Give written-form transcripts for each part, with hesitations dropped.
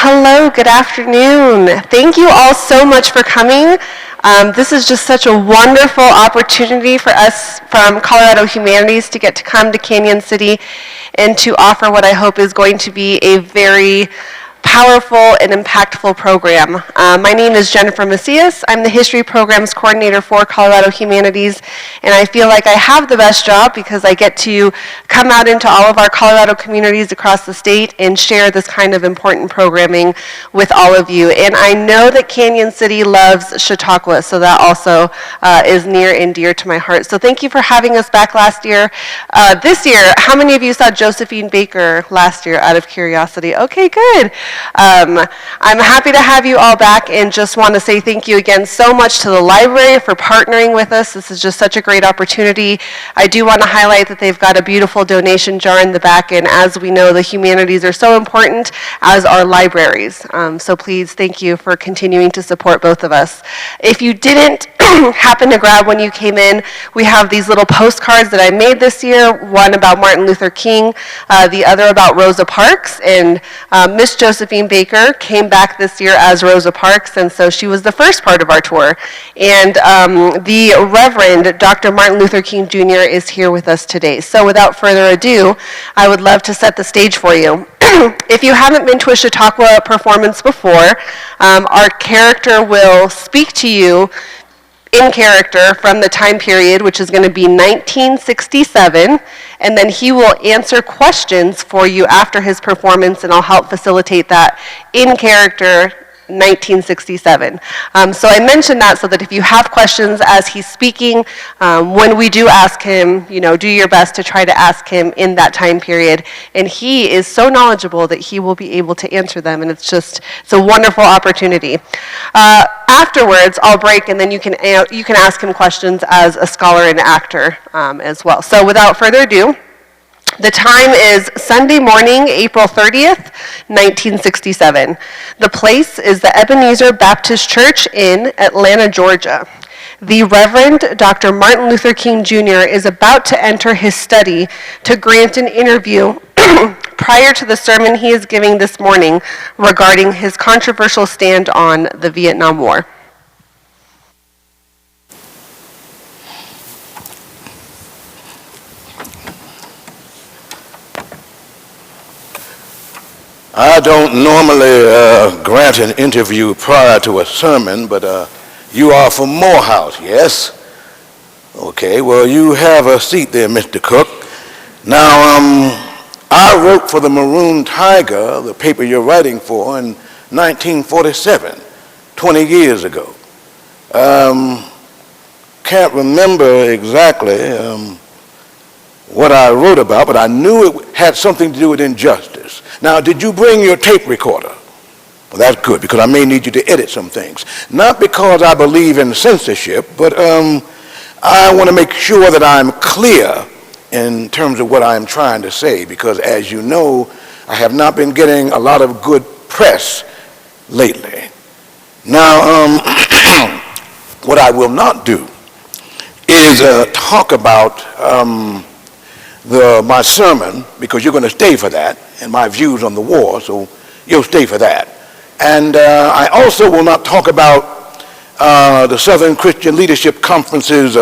Hello, good afternoon. Thank you all so much for coming. This is just such a wonderful opportunity for us from Colorado Humanities to get to come to Canyon City and to offer what I hope is going to be a very powerful and impactful program. My name is Jennifer Macias. I'm the History Programs Coordinator for Colorado Humanities, and I feel like I have the best job because I get to come out into all of our Colorado communities across the state and share this kind of important programming with all of you. And I know that Canyon City loves Chautauqua, so that also is near and dear to my heart. So thank you for having us back last year. This year, how many of you saw Josephine Baker last year out of curiosity? Okay, good. I'm happy to have you all back and just want to say thank you again so much to the library for partnering with us. This is just such a great opportunity. I do want to highlight that they've got a beautiful donation jar in the back, and as we know, the humanities are so important, as are libraries. So please, thank you for continuing to support both of us. If you didn't happen to grab when you came in, we have these little postcards that I made this year, one about Martin Luther King, the other about Rosa Parks, and Miss Josephine Baker came back this year as Rosa Parks, and so she was the first part of our tour. And the Reverend Dr. Martin Luther King Jr. is here with us today. So without further ado, I would love to set the stage for you. If you haven't been to a Chautauqua performance before, our character will speak to you in character from the time period, which is going to be 1967, and then he will answer questions for you after his performance, and I'll help facilitate that in character 1967. So I mentioned that so that if you have questions as he's speaking, when we do ask him, do your best to try to ask him in that time period. And he is so knowledgeable that he will be able to answer them, and it's a wonderful opportunity. Afterwards, I'll break, and then you can ask him questions as a scholar and actor as well. So without further ado, the time is Sunday morning, April 30th, 1967. The place is the Ebenezer Baptist Church in Atlanta, Georgia. The Reverend Dr. Martin Luther King Jr. is about to enter his study to grant an interview prior to the sermon he is giving this morning regarding his controversial stand on the Vietnam War. I don't normally grant an interview prior to a sermon, but you are from Morehouse, yes? Okay, well, you have a seat there, Mr. Cook. Now, I wrote for the Maroon Tiger, the paper you're writing for, in 1947, 20 years ago. Can't remember exactly what I wrote about, but I knew it had something to do with injustice. Now, did you bring your tape recorder? Well, that's good, because I may need you to edit some things. Not because I believe in censorship, but I want to make sure that I'm clear in terms of what I'm trying to say, because as you know, I have not been getting a lot of good press lately. Now, what I will not do is talk about my sermon, because you're going to stay for that, and my views on the war, so you'll stay for that. And I also will not talk about the Southern Christian Leadership Conference's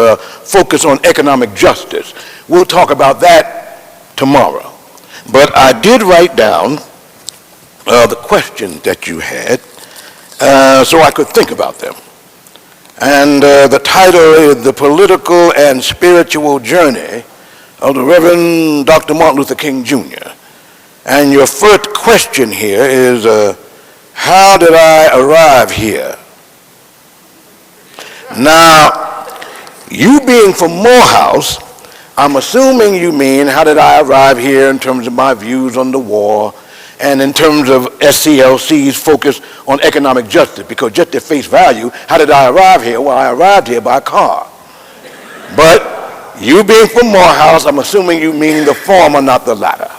focus on economic justice. We'll talk about that tomorrow. But I did write down the questions that you had so I could think about them. And the title is The Political and Spiritual Journey of the Reverend Dr. Martin Luther King Jr. And your first question here is, how did I arrive here? Now, you being from Morehouse, I'm assuming you mean, how did I arrive here in terms of my views on the war and in terms of SCLC's focus on economic justice, because just at face value, how did I arrive here? Well, I arrived here by car. But you being from Morehouse, I'm assuming you mean the former, not the latter.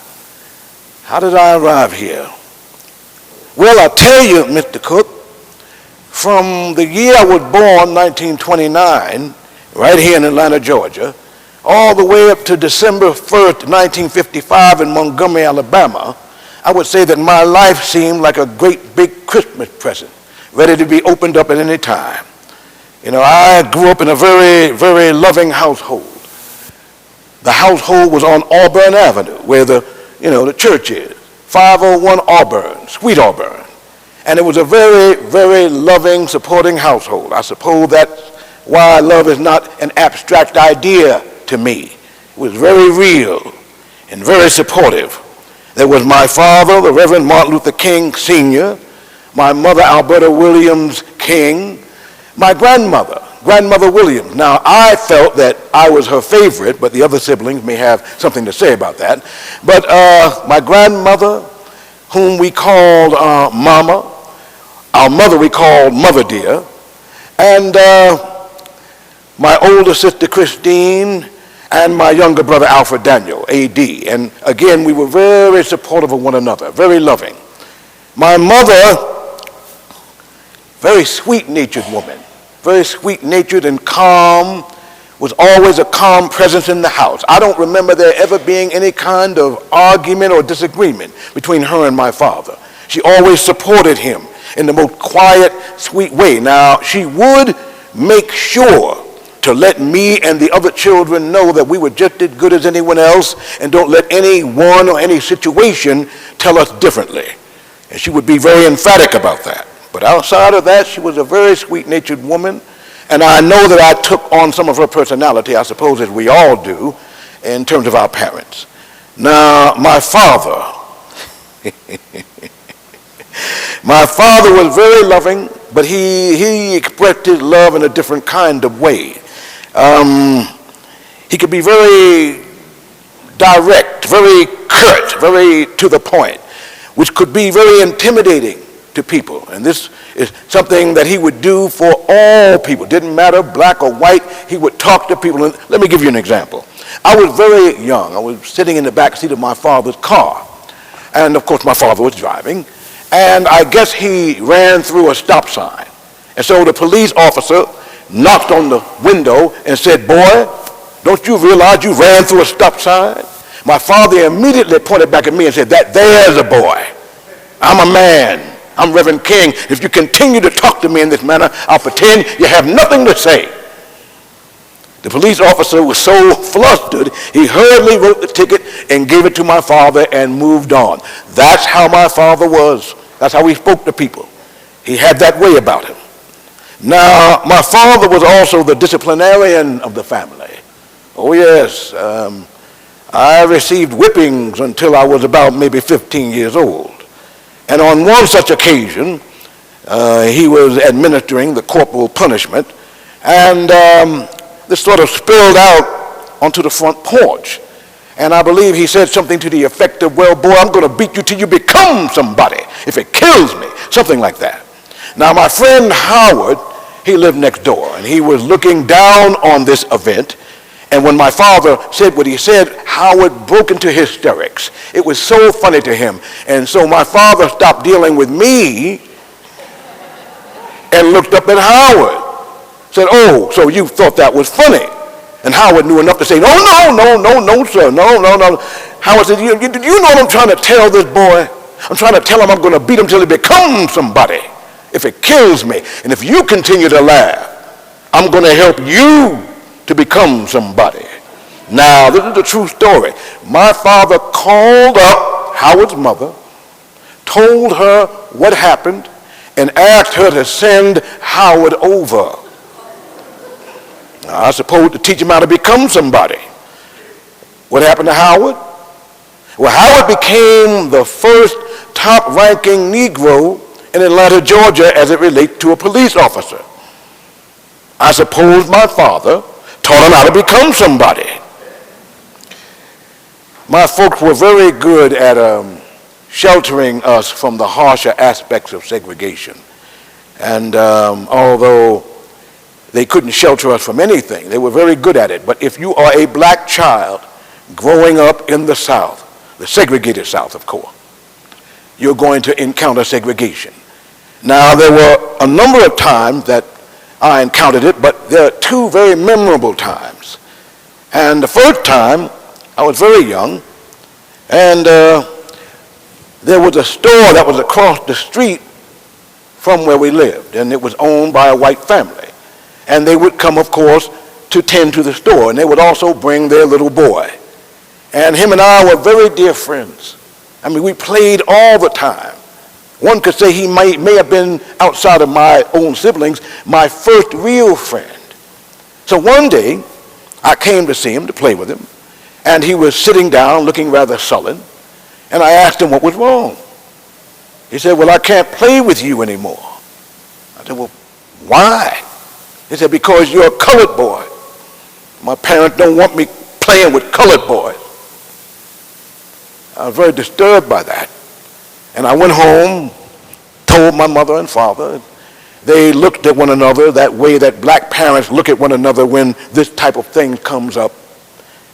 How did I arrive here? Well, I'll tell you, Mr. Cook, from the year I was born, 1929, right here in Atlanta, Georgia, all the way up to December 1st, 1955 in Montgomery, Alabama, I would say that my life seemed like a great big Christmas present, ready to be opened up at any time. You know, I grew up in a very, very loving household. The household was on Auburn Avenue, where the church is, 501 Auburn, Sweet Auburn. And it was a very, very loving, supporting household. I suppose that's why love is not an abstract idea to me. It was very real and very supportive. There was my father, the Reverend Martin Luther King Sr., my mother, Alberta Williams King, my grandmother, Grandmother Williams. Now, I felt that I was her favorite, but the other siblings may have something to say about that. But my grandmother, whom we called Mama, our mother we called Mother Dear, and my older sister Christine, and my younger brother Alfred Daniel, A.D. And again, we were very supportive of one another, very loving. My mother, very sweet-natured woman, very sweet-natured and calm, was always a calm presence in the house. I don't remember there ever being any kind of argument or disagreement between her and my father. She always supported him in the most quiet, sweet way. Now, she would make sure to let me and the other children know that we were just as good as anyone else, and don't let anyone or any situation tell us differently. And she would be very emphatic about that. But outside of that, she was a very sweet-natured woman, and I know that I took on some of her personality, I suppose as we all do, in terms of our parents. Now, my father, my father was very loving, but he expressed his love in a different kind of way. He could be very direct, very curt, very to the point, which could be very intimidating to people. And this is something that he would do for all people. Didn't matter, black or white, he would talk to people. And let me give you an example. I was very young. I was sitting in the back seat of my father's car. And of course my father was driving. And I guess he ran through a stop sign. And so the police officer knocked on the window and said, "Boy, don't you realize you ran through a stop sign?" My father immediately pointed back at me and said, "There's a boy. I'm a man. I'm Reverend King. If you continue to talk to me in this manner, I'll pretend you have nothing to say." The police officer was so flustered, he hurriedly wrote the ticket and gave it to my father and moved on. That's how my father was. That's how he spoke to people. He had that way about him. Now, my father was also the disciplinarian of the family. Oh, yes. I received whippings until I was about maybe 15 years old. And on one such occasion, he was administering the corporal punishment, and this sort of spilled out onto the front porch. And I believe he said something to the effect of, "Well, boy, I'm going to beat you till you become somebody, if it kills me," something like that. Now, my friend Howard, he lived next door, and he was looking down on this event. And when my father said what he said, Howard broke into hysterics. It was so funny to him. And so my father stopped dealing with me and looked up at Howard. Said, "Oh, so you thought that was funny?" And Howard knew enough to say, "No, sir, no. Howard said, you know what I'm trying to tell this boy? I'm trying to tell him I'm going to beat him till he becomes somebody, if it kills me. And if you continue to laugh, I'm going to help you to become somebody." Now, this is the true story. My father called up Howard's mother, told her what happened, and asked her to send Howard over. Now, I suppose to teach him how to become somebody. What happened to Howard? Well, Howard became the first top-ranking Negro in Atlanta, Georgia, as it relates to a police officer. I suppose my father taught him how to become somebody. My folks were very good at sheltering us from the harsher aspects of segregation. And although they couldn't shelter us from anything, they were very good at it. But if you are a black child growing up in the South, the segregated South, of course, you're going to encounter segregation. Now, there were a number of times that I encountered it, but there are two very memorable times. And the first time, I was very young, and there was a store that was across the street from where we lived, and it was owned by a white family. And they would come, of course, to tend to the store, and they would also bring their little boy. And him and I were very dear friends. I mean, we played all the time. One could say he may have been, outside of my own siblings, my first real friend. So one day, I came to see him, to play with him, and he was sitting down looking rather sullen, and I asked him what was wrong. He said, well, I can't play with you anymore. I said, well, why? He said, because you're a colored boy. My parents don't want me playing with colored boys. I was very disturbed by that. And I went home, told my mother and father. They looked at one another that way that black parents look at one another when this type of thing comes up.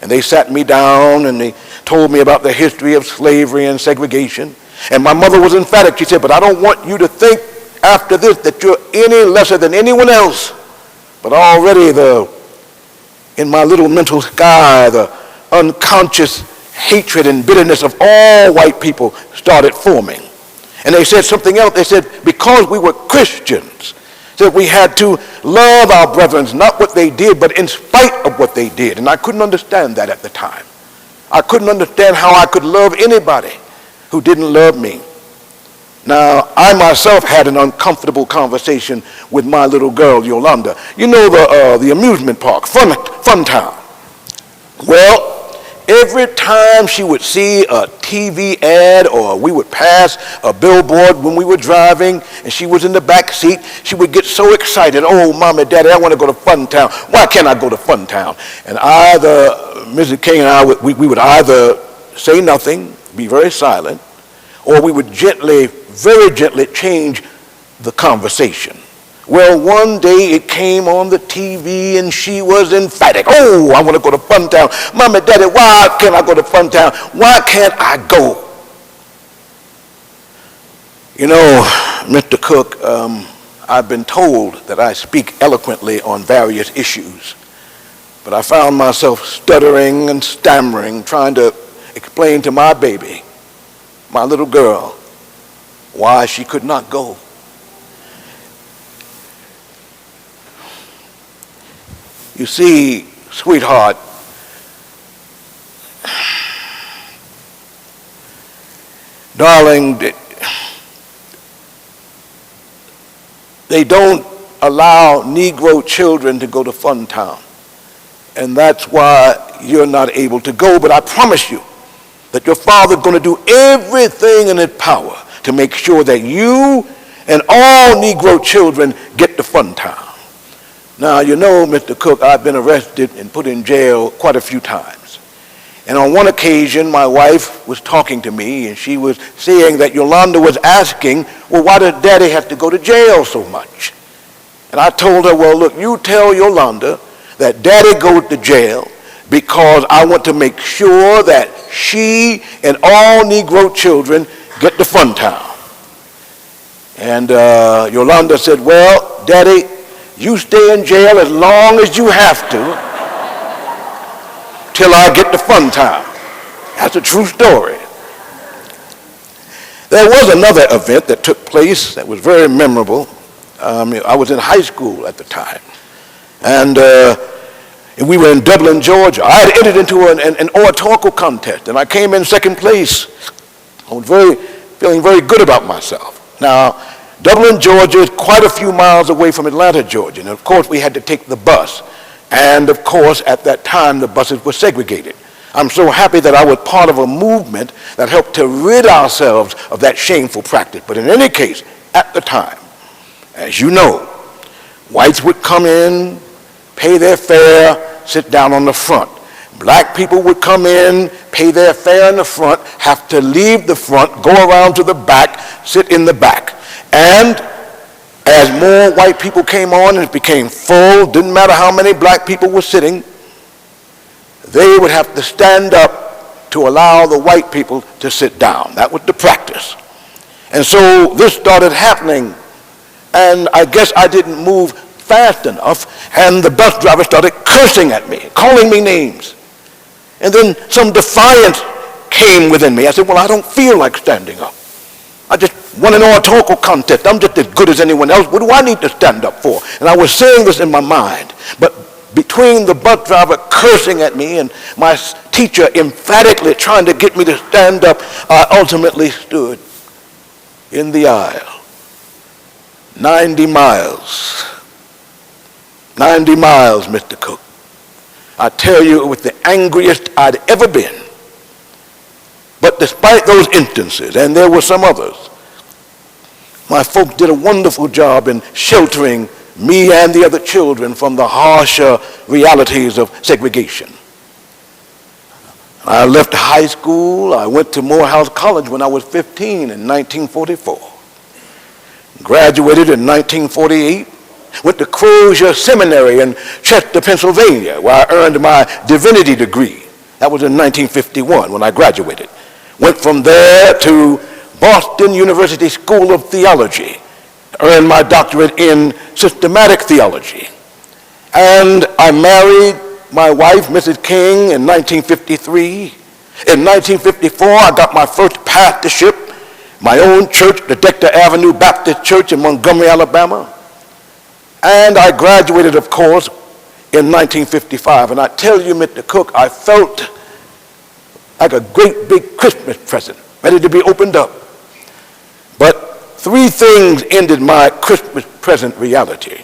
And they sat me down and they told me about the history of slavery and segregation. And my mother was emphatic. She said, but I don't want you to think after this that you're any lesser than anyone else. But already in my little mental sky, the unconscious hatred and bitterness of all white people started forming. And they said something else. They said, because we were Christians, that we had to love our brethren, not what they did, but in spite of what they did. And I couldn't understand that at the time. I couldn't understand how I could love anybody who didn't love me. Now, I myself had an uncomfortable conversation with my little girl, Yolanda. You know the amusement park, Fun Town. Well, every time she would see a TV ad or we would pass a billboard when we were driving and she was in the back seat, she would get so excited. Oh, Mommy, Daddy, I want to go to Fun Town. Why can't I go to Fun Town? And either Mrs. King and I, we would either say nothing, be very silent, or we would gently, very gently change the conversation. Well, one day it came on the TV and she was emphatic. Oh, I want to go to Fun Town. Mommy, Daddy, why can't I go to Fun Town? Why can't I go? You know, Mr. Cook, I've been told that I speak eloquently on various issues, but I found myself stuttering and stammering, trying to explain to my baby, my little girl, why she could not go. You see, sweetheart, darling, they don't allow Negro children to go to Fun Town. And that's why you're not able to go. But I promise you that your father's going to do everything in his power to make sure that you and all Negro children get to Fun Town. Now, you know, Mr. Cook, I've been arrested and put in jail quite a few times. And on one occasion, my wife was talking to me, and she was saying that Yolanda was asking, well, why does Daddy have to go to jail so much? And I told her, well, look, you tell Yolanda that Daddy goes to jail because I want to make sure that she and all Negro children get to Fun Town. And Yolanda said, well, Daddy, you stay in jail as long as you have to till I get to Fun Town. That's a true story. There was another event that took place that was very memorable. I was in high school at the time, and we were in Dublin, Georgia. I had entered into an oratorical contest, and I came in second place. I was feeling very good about myself. Now, Dublin, Georgia is quite a few miles away from Atlanta, Georgia, and of course we had to take the bus. And of course, at that time, the buses were segregated. I'm so happy that I was part of a movement that helped to rid ourselves of that shameful practice. But in any case, at the time, as you know, whites would come in, pay their fare, sit down on the front. Black people would come in, pay their fare in the front, have to leave the front, go around to the back, sit in the back. And as more white people came on and it became full, didn't matter how many black people were sitting, they would have to stand up to allow the white people to sit down. That was the practice. And so this started happening, and I guess I didn't move fast enough, and the bus driver started cursing at me, calling me names. And then some defiance came within me. I said, well, I don't feel like standing up. I just won an oratorical contest. I'm just as good as anyone else. What do I need to stand up for? And I was saying this in my mind. But between the bus driver cursing at me and my teacher emphatically trying to get me to stand up, I ultimately stood in the aisle. 90 miles. 90 miles, Mr. Cook. I tell you, it was the angriest I'd ever been. But despite those instances, and there were some others, my folks did a wonderful job in sheltering me and the other children from the harsher realities of segregation. I left high school. I went to Morehouse College when I was 15 in 1944. Graduated in 1948. Went to Crozier Seminary in Chester, Pennsylvania, where I earned my divinity degree. That was in 1951 when I graduated. Went from there to Boston University School of Theology to earn my doctorate in systematic theology. And I married my wife, Mrs. King, in 1953. In 1954, I got my first pastorship, my own church, the Dector Avenue Baptist Church in Montgomery, Alabama. And I graduated, of course, in 1955. And I tell you, Mr. Cook, I felt like a great big Christmas present, ready to be opened up. But three things ended my Christmas present reality.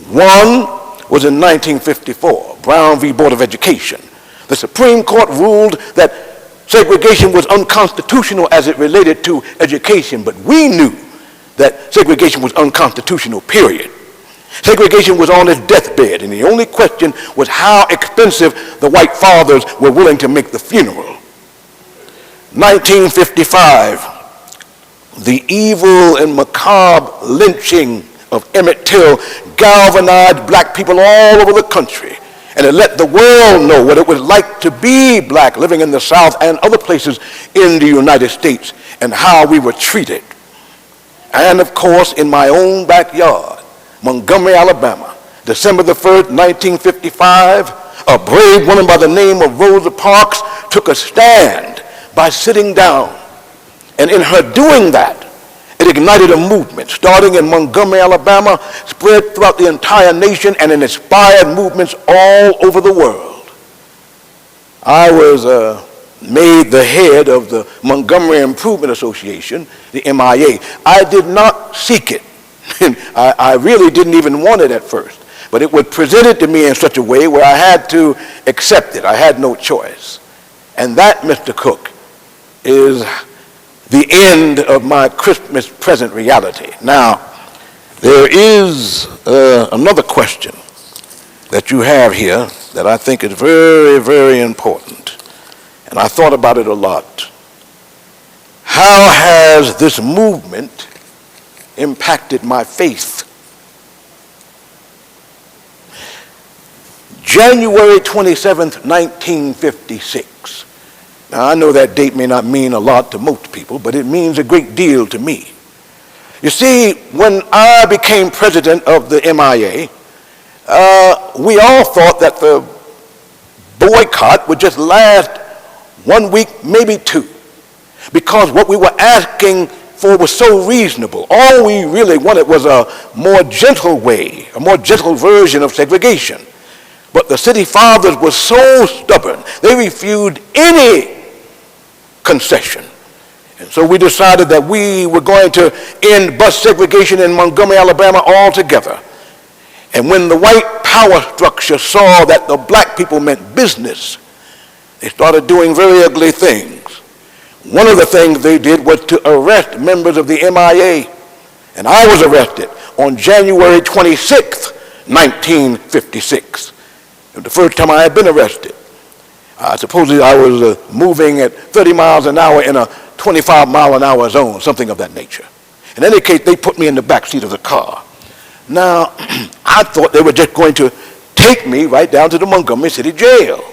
One was in 1954, Brown v. Board of Education. The Supreme Court ruled that segregation was unconstitutional as it related to education, but we knew that segregation was unconstitutional, period. Segregation was on its deathbed, and the only question was how expensive the white fathers were willing to make the funeral. 1955, the evil and macabre lynching of Emmett Till galvanized black people all over the country, and it let the world know what it was like to be black living in the South and other places in the United States and how we were treated. And of course, in my own backyard, Montgomery, Alabama, December the 1st, 1955, a brave woman by the name of Rosa Parks took a stand by sitting down. And in her doing that, it ignited a movement starting in Montgomery, Alabama, spread throughout the entire nation, and it inspired movements all over the world. I was made the head of the Montgomery Improvement Association, the MIA. I did not seek it. I really didn't even want it at first, but it was presented to me in such a way where I had to accept it. I had no choice. And that, Mr. Cook, is the end of my Christmas present reality. Now, there is another question that you have here that I think is very, very important, and I thought about it a lot. How has this movement impacted my faith? January 27th, 1956. Now, I know that date may not mean a lot to most people, but it means a great deal to me. You see, when I became president of the MIA, we all thought that the boycott would just last 1 week, maybe two, because what we were asking for was so reasonable. All we really wanted was a more gentle way, a more gentle version of segregation. But the city fathers were so stubborn, they refused any concession. And so we decided that we were going to end bus segregation in Montgomery, Alabama altogether. And when the white power structure saw that the black people meant business, they started doing very ugly things. One of the things they did was to arrest members of the MIA. And I was arrested on January 26th, 1956. It was the first time I had been arrested. Supposedly I was moving at 30 miles an hour in a 25-mile-an-hour zone, something of that nature. In any case, they put me in the back seat of the car. Now, I thought they were just going to take me right down to the Montgomery City Jail.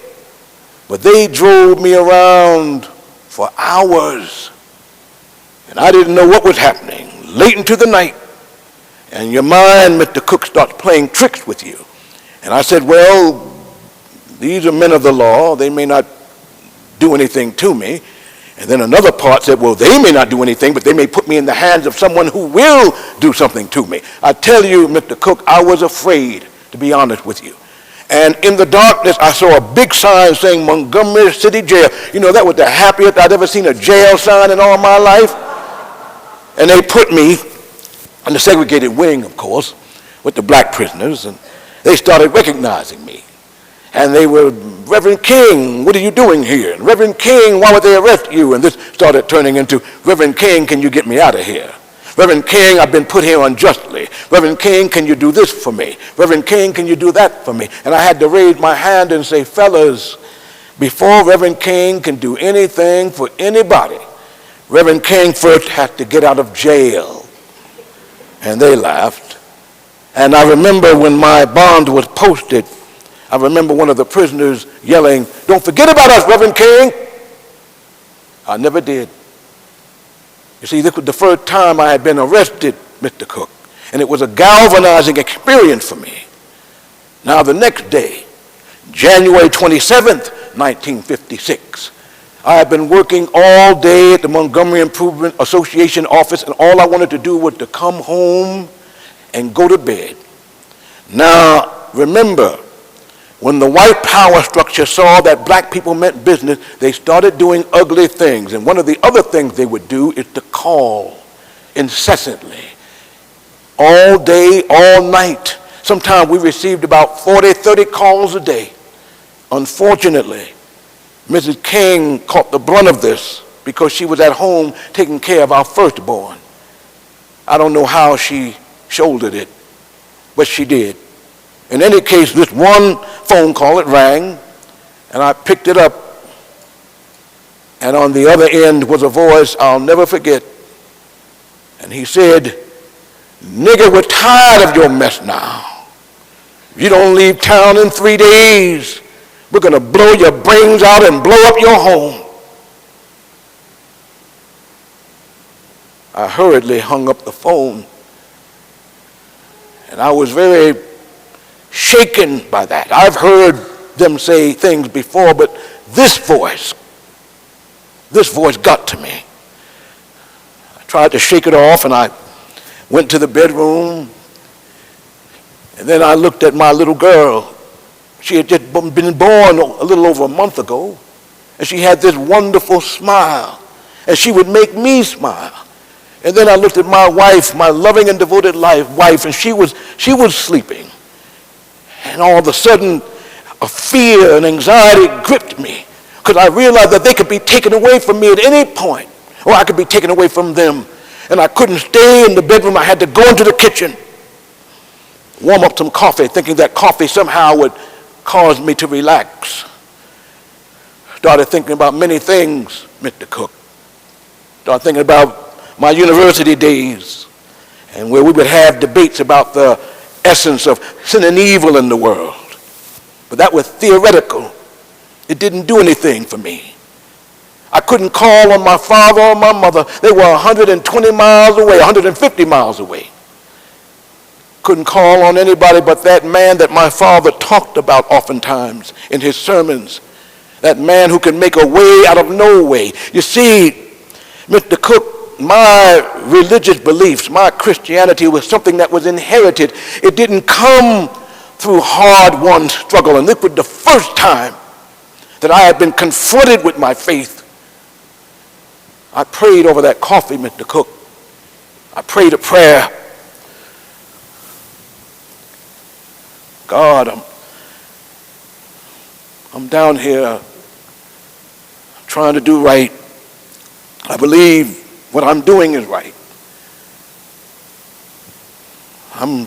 But they drove me around for hours, and I didn't know what was happening. Late into the night, and your mind, Mr. Cook, starts playing tricks with you. And I said, well, these are men of the law. They may not do anything to me. And then another part said, well, they may not do anything, but they may put me in the hands of someone who will do something to me. I tell you, Mr. Cook, I was afraid, to be honest with you. And in the darkness, I saw a big sign saying Montgomery City Jail. You know, that was the happiest I'd ever seen a jail sign in all my life. And they put me in the segregated wing, of course, with the black prisoners, and they started recognizing me. And they were, Reverend King, what are you doing here? And Reverend King, why would they arrest you? And this started turning into, Reverend King, can you get me out of here? Reverend King, I've been put here unjustly. Reverend King, can you do this for me? Reverend King, can you do that for me? And I had to raise my hand and say, fellas, before Reverend King can do anything for anybody, Reverend King first had to get out of jail. And they laughed. And I remember when my bond was posted, I remember one of the prisoners yelling, don't forget about us, Reverend King. I never did. You see, this was the first time I had been arrested, Mr. Cook, and it was a galvanizing experience for me. Now, the next day, January 27th, 1956, I had been working all day at the Montgomery Improvement Association office, and all I wanted to do was to come home and go to bed. Now, remember, when the white power structure saw that black people meant business, they started doing ugly things. And one of the other things they would do is to call incessantly, all day, all night. Sometimes we received about 40, 30 calls a day. Unfortunately, Mrs. King caught the brunt of this because she was at home taking care of our firstborn. I don't know how she shouldered it, but she did. In any case, this one phone call, it rang, and I picked it up, and on the other end was a voice I'll never forget. And he said, nigger, we're tired of your mess now. If you don't leave town in 3 days, we're going to blow your brains out and blow up your home. I hurriedly hung up the phone, and I was very shaken by that. I've heard them say things before, but this voice got to me. I tried to shake it off, and I went to the bedroom, and then I looked at my little girl. She had just been born a little over a month ago, and she had this wonderful smile, and she would make me smile. And then I looked at my wife, my loving and devoted wife, and she was sleeping. And all of a sudden, a fear and anxiety gripped me because I realized that they could be taken away from me at any point, or I could be taken away from them. And I couldn't stay in the bedroom. I had to go into the kitchen, warm up some coffee, thinking that coffee somehow would cause me to relax. Started thinking about many things, Mr. Cook. Started thinking about my university days, and where we would have debates about the essence of sin and evil in the world. But that was theoretical. It didn't do anything for me. I couldn't call on my father or my mother. They were 120 miles away, 150 miles away. Couldn't call on anybody but that man that my father talked about oftentimes in his sermons. That man who can make a way out of no way. You see, Mr. Cook, my religious beliefs, my Christianity was something that was inherited. It didn't come through hard-won struggle. And this was the first time that I had been confronted with my faith. I prayed over that coffee, Mr. Cook. I prayed a prayer. God, I'm down here trying to do right. I believe what I'm doing is right. I'm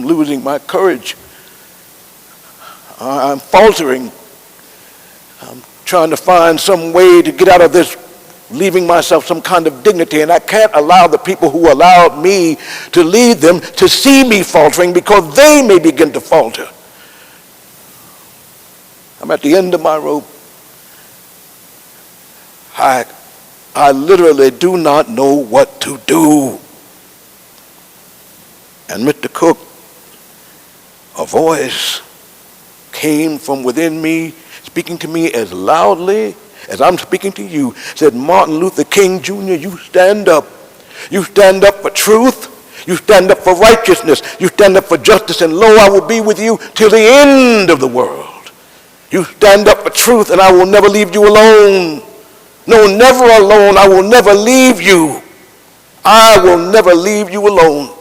losing my courage. I'm faltering. trying to find some way to get out of this, leaving myself some kind of dignity, and I can't allow the people who allowed me to lead them to see me faltering, because they may begin to falter. I'm at the end of my rope. I literally do not know what to do. And Mr. Cook, a voice came from within me, speaking to me as loudly as I'm speaking to you, said, Martin Luther King Jr., you stand up. You stand up for truth. You stand up for righteousness. You stand up for justice, and lo, I will be with you till the end of the world. You stand up for truth, and I will never leave you alone. No, never alone. I will never leave you. I will never leave you alone.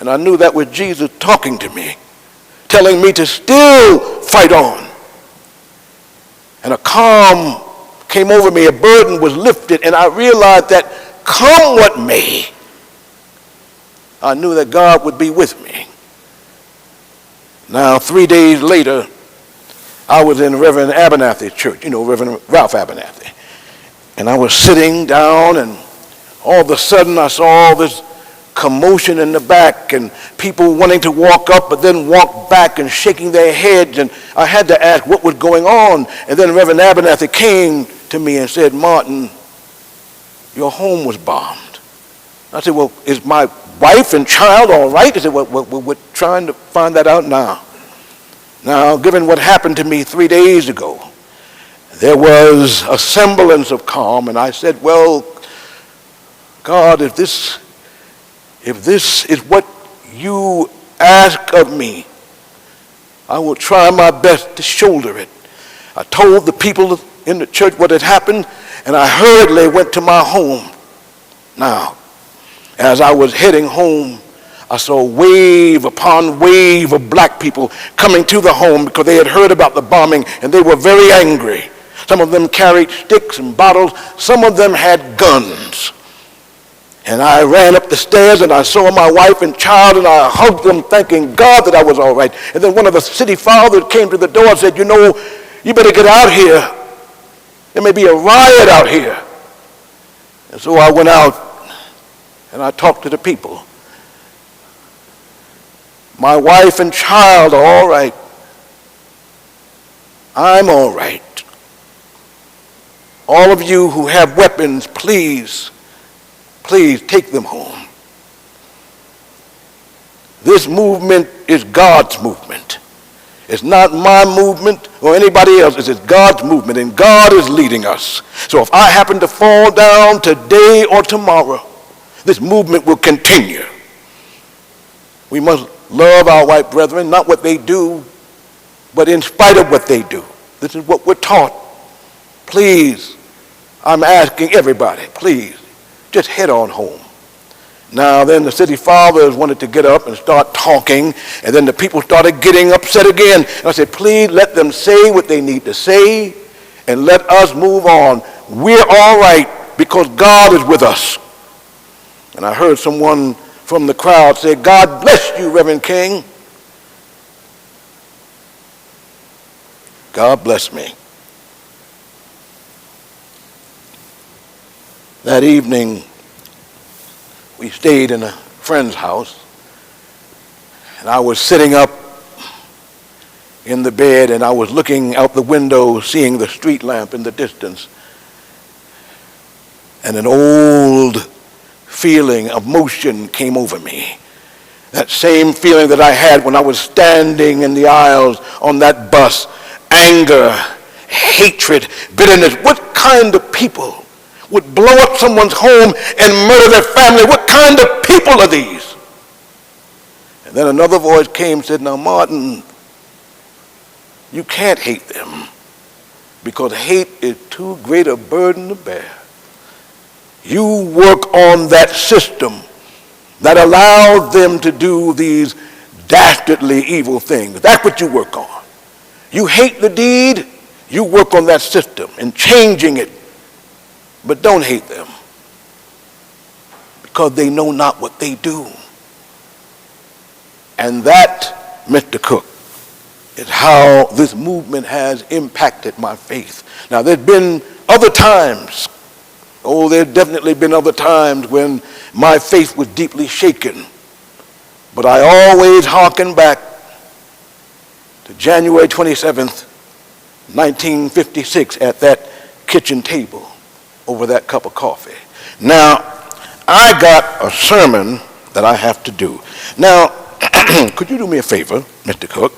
And I knew that was Jesus talking to me, telling me to still fight on. And a calm came over me, a burden was lifted, and I realized that come what may, I knew that God would be with me. Now, 3 days later, I was in Reverend Abernathy's church, Reverend Ralph Abernathy. And I was sitting down, and all of a sudden I saw all this commotion in the back, and people wanting to walk up but then walk back and shaking their heads, and I had to ask what was going on. And then Reverend Abernathy came to me and said, Martin, your home was bombed. I said, well, is my wife and child all right? He said, well, we're trying to find that out now. Now, given what happened to me 3 days ago, there was a semblance of calm, and I said, well, God, if this is what you ask of me, I will try my best to shoulder it. I told the people in the church what had happened, and I hurriedly went to my home. Now, as I was heading home, I saw wave upon wave of black people coming to the home because they had heard about the bombing, and they were very angry. Some of them carried sticks and bottles. Some of them had guns. And I ran up the stairs, and I saw my wife and child, and I hugged them, thanking God that I was all right. And then one of the city fathers came to the door and said, you better get out here. There may be a riot out here. And so I went out, and I talked to the people. My wife and child are all right. I'm all right. All of you who have weapons, please take them home. This movement is God's movement. It's not my movement or anybody else's. It's God's movement, and God is leading us. So if I happen to fall down today or tomorrow, this movement will continue. We must love our white brethren, not what they do, but in spite of what they do. This is what we're taught. Please, I'm asking everybody, please, just head on home. Now then the city fathers wanted to get up and start talking, and then the people started getting upset again. And I said, please let them say what they need to say, and let us move on. We're all right because God is with us. And I heard someone from the crowd say, God bless you, Reverend King. God bless me. That evening, we stayed in a friend's house, and I was sitting up in the bed, and I was looking out the window, seeing the street lamp in the distance, and an old feeling of motion came over me. That same feeling that I had when I was standing in the aisles on that bus. Anger, hatred, bitterness. What kind of people would blow up someone's home and murder their family? What kind of people are these? And then another voice came and said, now Martin, you can't hate them because hate is too great a burden to bear. You work on that system that allowed them to do these dastardly evil things. That's what you work on. You hate the deed, you work on that system and changing it. But don't hate them because they know not what they do. And that, Mr. Cook, is how this movement has impacted my faith. Now, there's been other times, there's definitely been other times when my faith was deeply shaken. But I always hearken back to January 27th, 1956, at that kitchen table over that cup of coffee. Now, I got a sermon that I have to do. Now, could you do me a favor, Mr. Cook?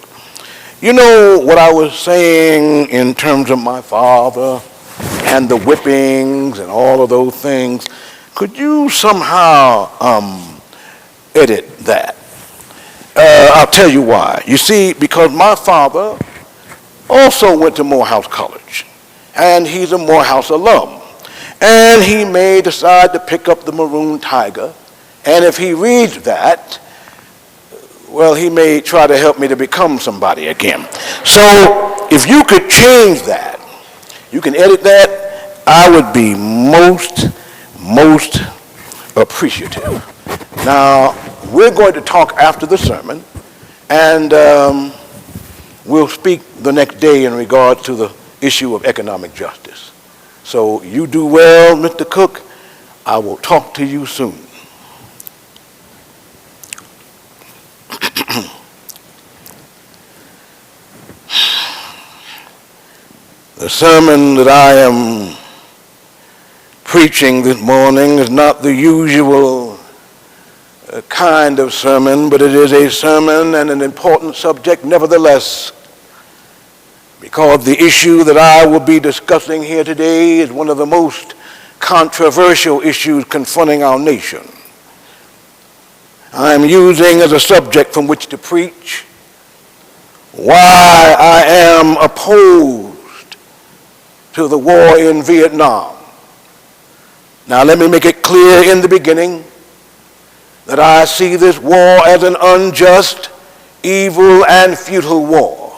You know what I was saying in terms of my father and the whippings and all of those things? Could you somehow edit that? I'll tell you why. You see, because my father also went to Morehouse College, and he's a Morehouse alum. And he may decide to pick up the Maroon Tiger, and if he reads that, well, he may try to help me to become somebody again. So if you could change that, you can edit that, I would be most appreciative. Now, we're going to talk after the sermon, and we'll speak the next day in regard to the issue of economic justice. So you do well, Mr. Cook. I will talk to you soon. The sermon that I am preaching this morning is not the usual kind of sermon, but it is a sermon and an important subject nevertheless, because the issue that I will be discussing here today is one of the most controversial issues confronting our nation. I am using as a subject from which to preach why I am opposed to the war in Vietnam. Now, let me make it clear in the beginning that I see this war as an unjust, evil, and futile war.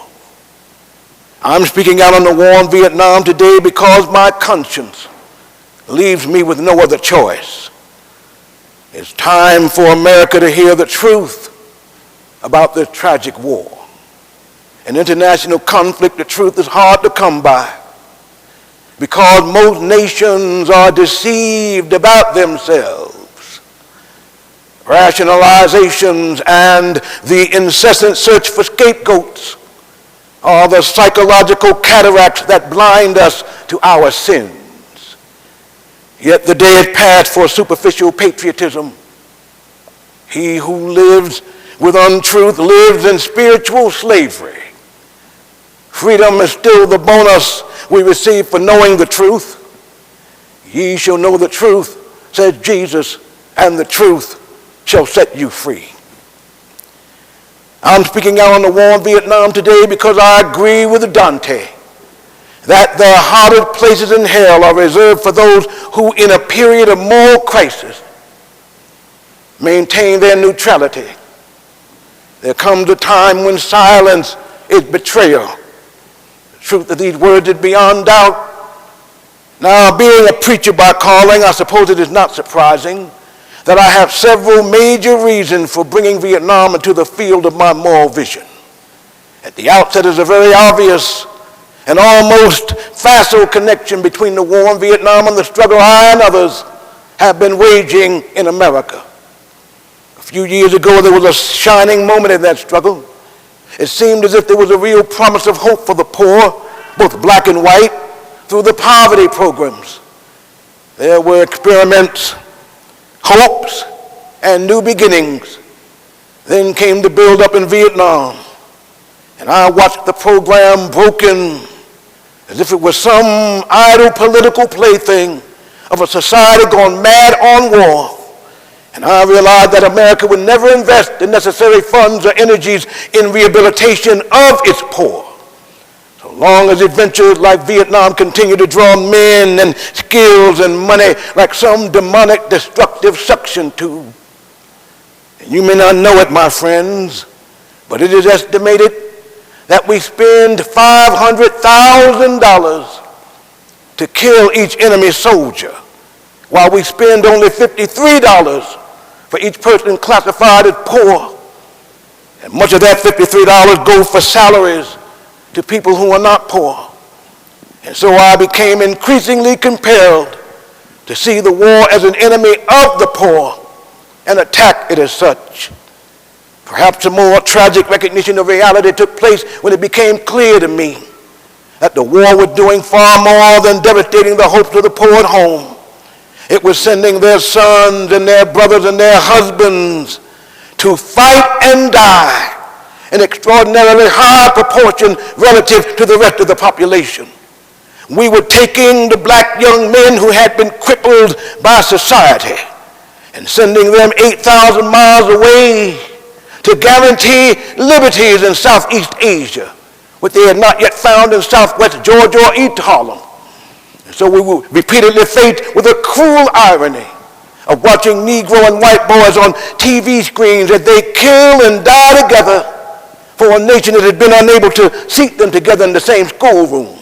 I'm speaking out on the war in Vietnam today because my conscience leaves me with no other choice. It's time for America to hear the truth about this tragic war. In international conflict, the truth is hard to come by because most nations are deceived about themselves. Rationalizations and the incessant search for scapegoats are the psychological cataracts that blind us to our sins. Yet the day is past for superficial patriotism. He who lives with untruth lives in spiritual slavery. Freedom is still the bonus we receive for knowing the truth. Ye shall know the truth, says Jesus, and the truth shall set you free. I'm speaking out on the war in Vietnam today because I agree with Dante that the hottest places in hell are reserved for those who, in a period of moral crisis, maintain their neutrality. There comes a time when silence is betrayal. The truth of these words is beyond doubt. Now, being a preacher by calling, I suppose it is not surprising that I have several major reasons for bringing Vietnam into the field of my moral vision. At the outset is a very obvious and almost facile connection between the war in Vietnam and the struggle I and others have been waging in America. A few years ago, there was a shining moment in that struggle. It seemed as if there was a real promise of hope for the poor, both black and white, through the poverty programs. There were experiments, hopes, and new beginnings. Then came the build-up in Vietnam, and I watched the program broken as if it was some idle political plaything of a society gone mad on war. And I realized that America would never invest the necessary funds or energies in rehabilitation of its poor, so long as adventures like Vietnam continue to draw men and skills and money like some demonic destructive suction tube. And you may not know it, my friends, but it is estimated that we spend $500,000 to kill each enemy soldier, while we spend only $53 for each person classified as poor. And much of that $53 goes for salaries to people who are not poor. And so I became increasingly compelled to see the war as an enemy of the poor and attack it as such. Perhaps a more tragic recognition of reality took place when it became clear to me that the war was doing far more than devastating the hopes of the poor at home. It was sending their sons and their brothers and their husbands to fight and die in extraordinarily high proportion relative to the rest of the population. We were taking the black young men who had been crippled by society and sending them 8,000 miles away to guarantee liberties in Southeast Asia, which they had not yet found in Southwest Georgia or East Harlem. And so we were repeatedly faced with a cruel irony of watching Negro and white boys on TV screens as they kill and die together for a nation that had been unable to seat them together in the same schoolroom.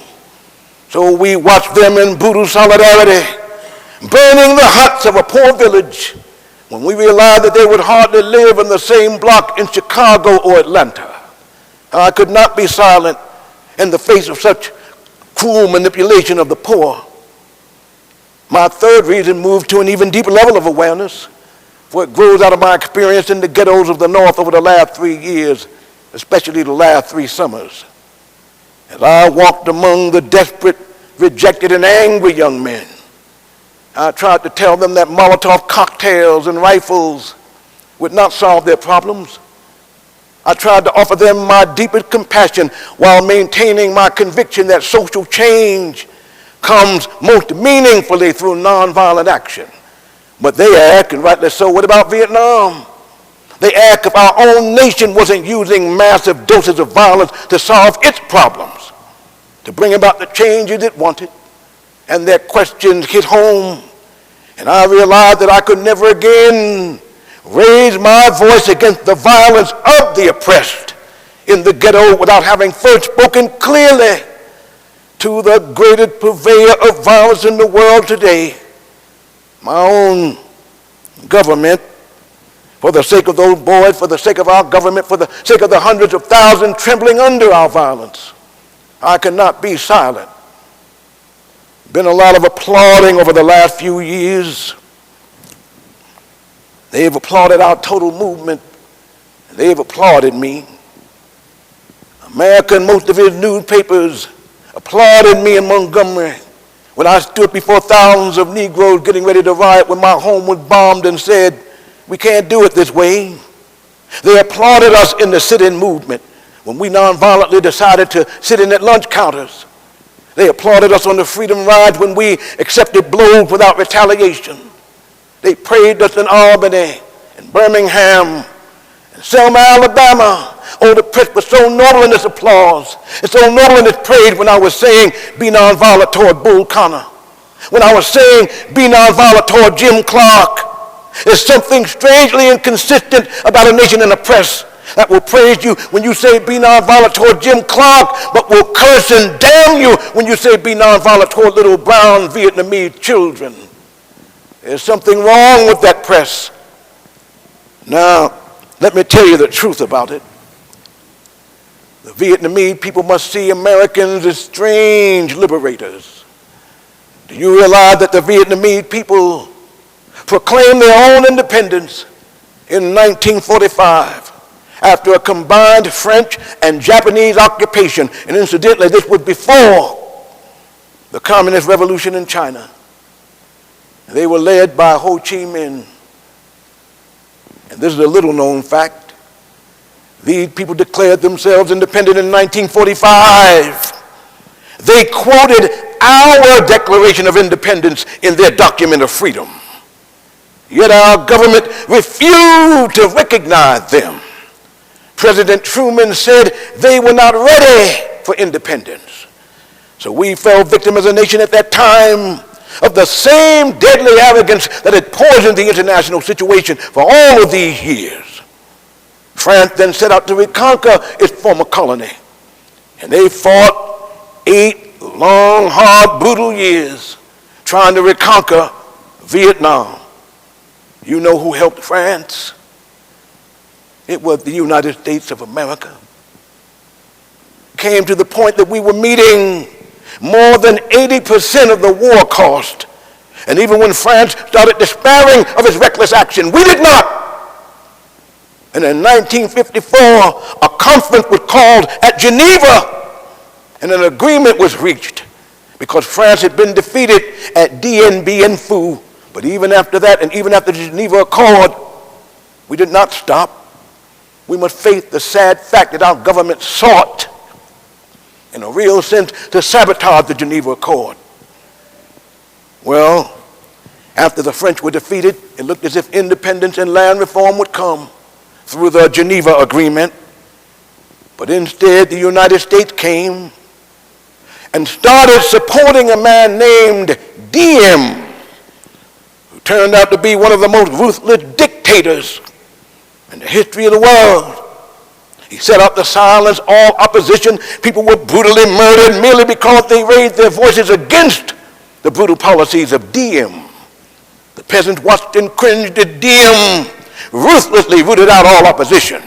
So we watched them in brutal solidarity, burning the huts of a poor village when we realized that they would hardly live in the same block in Chicago or Atlanta. I could not be silent in the face of such cruel manipulation of the poor. My third reason moved to an even deeper level of awareness, for it grows out of my experience in the ghettos of the North over the last 3 years, especially the last 3 summers. As I walked among the desperate, rejected, and angry young men, I tried to tell them that Molotov cocktails and rifles would not solve their problems. I tried to offer them my deepest compassion while maintaining my conviction that social change comes most meaningfully through nonviolent action. But they ask, and rightly so, what about Vietnam? They ask if our own nation wasn't using massive doses of violence to solve its problems, to bring about the changes it wanted. And their questions hit home. And I realized that I could never again raise my voice against the violence of the oppressed in the ghetto without having first spoken clearly to the greatest purveyor of violence in the world today, my own government. For the sake of those boys, for the sake of our government, for the sake of the hundreds of thousands trembling under our violence, I cannot be silent. Been a lot of applauding over the last few years. They've applauded our total movement. They've applauded me. America and most of his newspapers applauded me in Montgomery when I stood before thousands of Negroes getting ready to riot when my home was bombed and said, we can't do it this way. They applauded us in the sit-in movement when we nonviolently decided to sit in at lunch counters. They applauded us on the freedom rides when we accepted blows without retaliation. They praised us in Albany and Birmingham and Selma, Alabama. Oh, the press was so noble in its applause and so noble in its praise when I was saying, be nonviolent toward Bull Connor. When I was saying, be nonviolent toward Jim Clark. There's something strangely inconsistent about a nation in the press that will praise you when you say be nonviolent toward Jim Clark, but will curse and damn you when you say be nonviolent toward little brown Vietnamese children. There's something wrong with that press. Now, let me tell you the truth about it. The Vietnamese people must see Americans as strange liberators. Do you realize that the Vietnamese people proclaimed their own independence in 1945 after a combined French and Japanese occupation? And incidentally, this was before the Communist Revolution in China. They were led by Ho Chi Minh. And this is a little-known fact. These people declared themselves independent in 1945. They quoted our Declaration of Independence in their document of freedom. Yet our government refused to recognize them. President Truman said they were not ready for independence. So we fell victim as a nation at that time of the same deadly arrogance that had poisoned the international situation for all of these years. France then set out to reconquer its former colony. And they fought 8 long, hard, brutal years trying to reconquer Vietnam. You know who helped France? It was the United States of America. Came to the point that we were meeting more than 80% of the war cost. And even when France started despairing of its reckless action, we did not. And in 1954, a conference was called at Geneva, and an agreement was reached because France had been defeated at Dien Bien Phu. But even after that, and even after the Geneva Accord, we did not stop. We must face the sad fact that our government sought, in a real sense, to sabotage the Geneva Accord. Well, after the French were defeated, it looked as if independence and land reform would come through the Geneva Agreement. But instead, the United States came and started supporting a man named Diem, who turned out to be one of the most ruthless dictators in the history of the world. He set out to silence all opposition. People were brutally murdered merely because they raised their voices against the brutal policies of Diem. The peasants watched and cringed as Diem ruthlessly rooted out all opposition.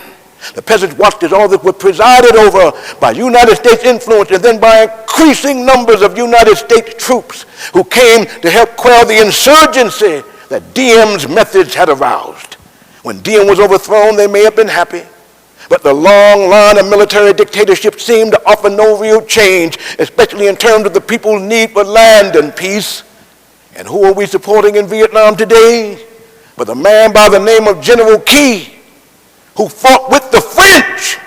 The peasants watched as all this was presided over by United States influence and then by increasing numbers of United States troops who came to help quell the insurgency that Diem's methods had aroused. When Diem was overthrown, they may have been happy, but the long line of military dictatorship seemed to offer no real change, especially in terms of the people's need for land and peace. And who are we supporting in Vietnam today? But a man by the name of General Key, who fought with the French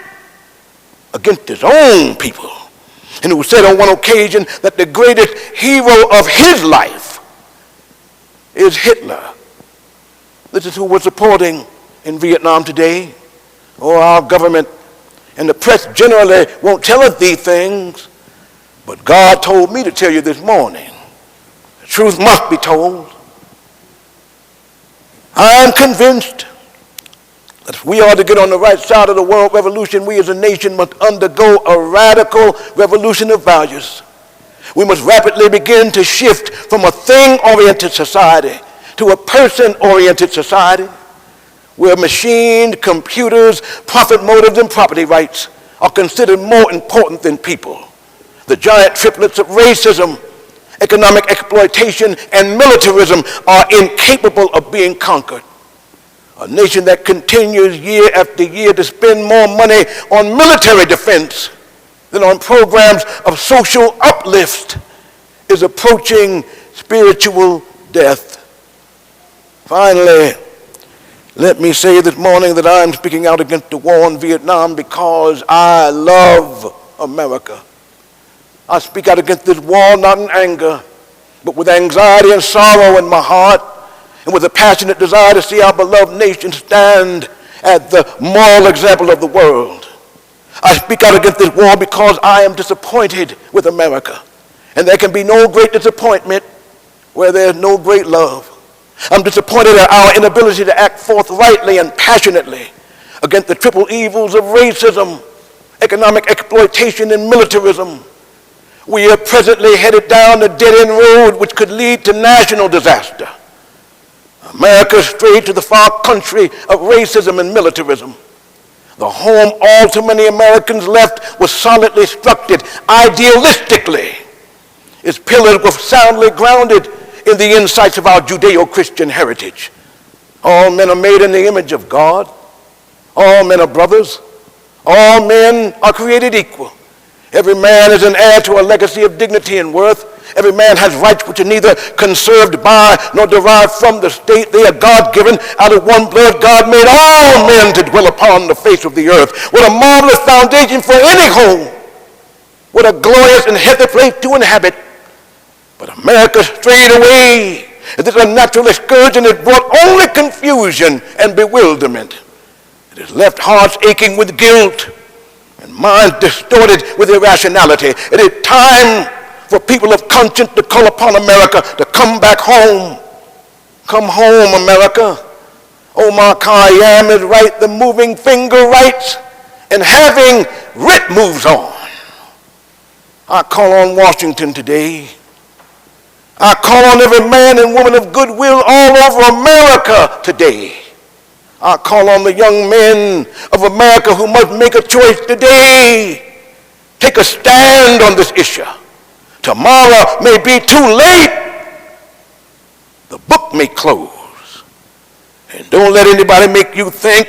against his own people, and who said on one occasion that the greatest hero of his life is Hitler. This is who we're supporting in Vietnam today. Oh, our government and the press generally won't tell us these things, but God told me to tell you this morning. The truth must be told. I am convinced that if we are to get on the right side of the world revolution, we as a nation must undergo a radical revolution of values. We must rapidly begin to shift from a thing-oriented society to a person-oriented society where machines, computers, profit motives, and property rights are considered more important than people. The giant triplets of racism, economic exploitation, and militarism are incapable of being conquered. A nation that continues year after year to spend more money on military defense than on programs of social uplift is approaching spiritual death. Finally, let me say this morning that I'm speaking out against the war in Vietnam because I love America. I speak out against this war not in anger, but with anxiety and sorrow in my heart, and with a passionate desire to see our beloved nation stand as the moral example of the world. I speak out against this war because I am disappointed with America, and there can be no great disappointment where there is no great love. I'm disappointed at our inability to act forthrightly and passionately against the triple evils of racism, economic exploitation, and militarism. We are presently headed down a dead-end road which could lead to national disaster. America strayed to the far country of racism and militarism. The home all too many Americans left was solidly structured idealistically. Its pillars were soundly grounded in the insights of our Judeo-Christian heritage. All men are made in the image of God. All men are brothers. All men are created equal. Every man is an heir to a legacy of dignity and worth. Every man has rights which are neither conserved by nor derived from the state. They are God-given. Out of one blood, God made all men to dwell upon the face of the earth. What a marvelous foundation for any home. What a glorious and healthy place to inhabit. But America strayed away. This unnatural excursion has brought only confusion and bewilderment. It has left hearts aching with guilt and minds distorted with irrationality. It is time for people of conscience to call upon America to come back home. Come home, America. Omar Khayyam is right, the moving finger writes, and having writ moves on. I call on Washington today. I call on every man and woman of goodwill all over America today I call on the young men of America who must make a choice today. Take a stand on this issue. Tomorrow may be too late. The book may close. And don't let anybody make you think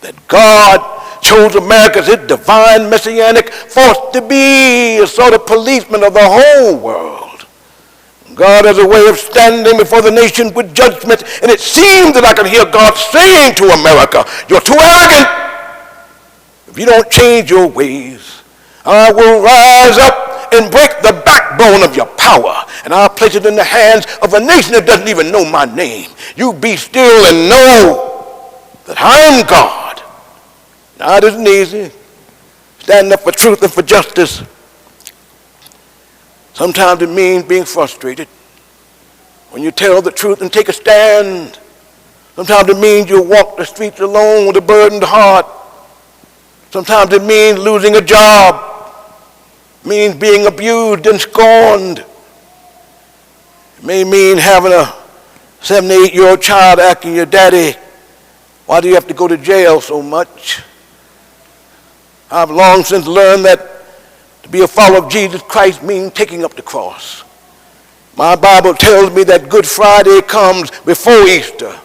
that God chose America as his divine messianic force to be a sort of policeman of the whole world. God has a way of standing before the nations with judgment, and it seems that I can hear God saying to America, you're too arrogant. If you don't change your ways, I will rise up and break the backbone of your power, and I'll place it in the hands of a nation that doesn't even know my name. You be still and know that I'm God. Now, it isn't easy. Standing up for truth and for justice. Sometimes it means being frustrated. When you tell the truth and take a stand, sometimes it means you walk the streets alone with a burdened heart. Sometimes it means losing a job. It means being abused and scorned. It may mean having a 78-year-old child asking your daddy, why do you have to go to jail so much? I've long since learned that to be a follower of Jesus Christ means taking up the cross. My Bible tells me that Good Friday comes before Easter.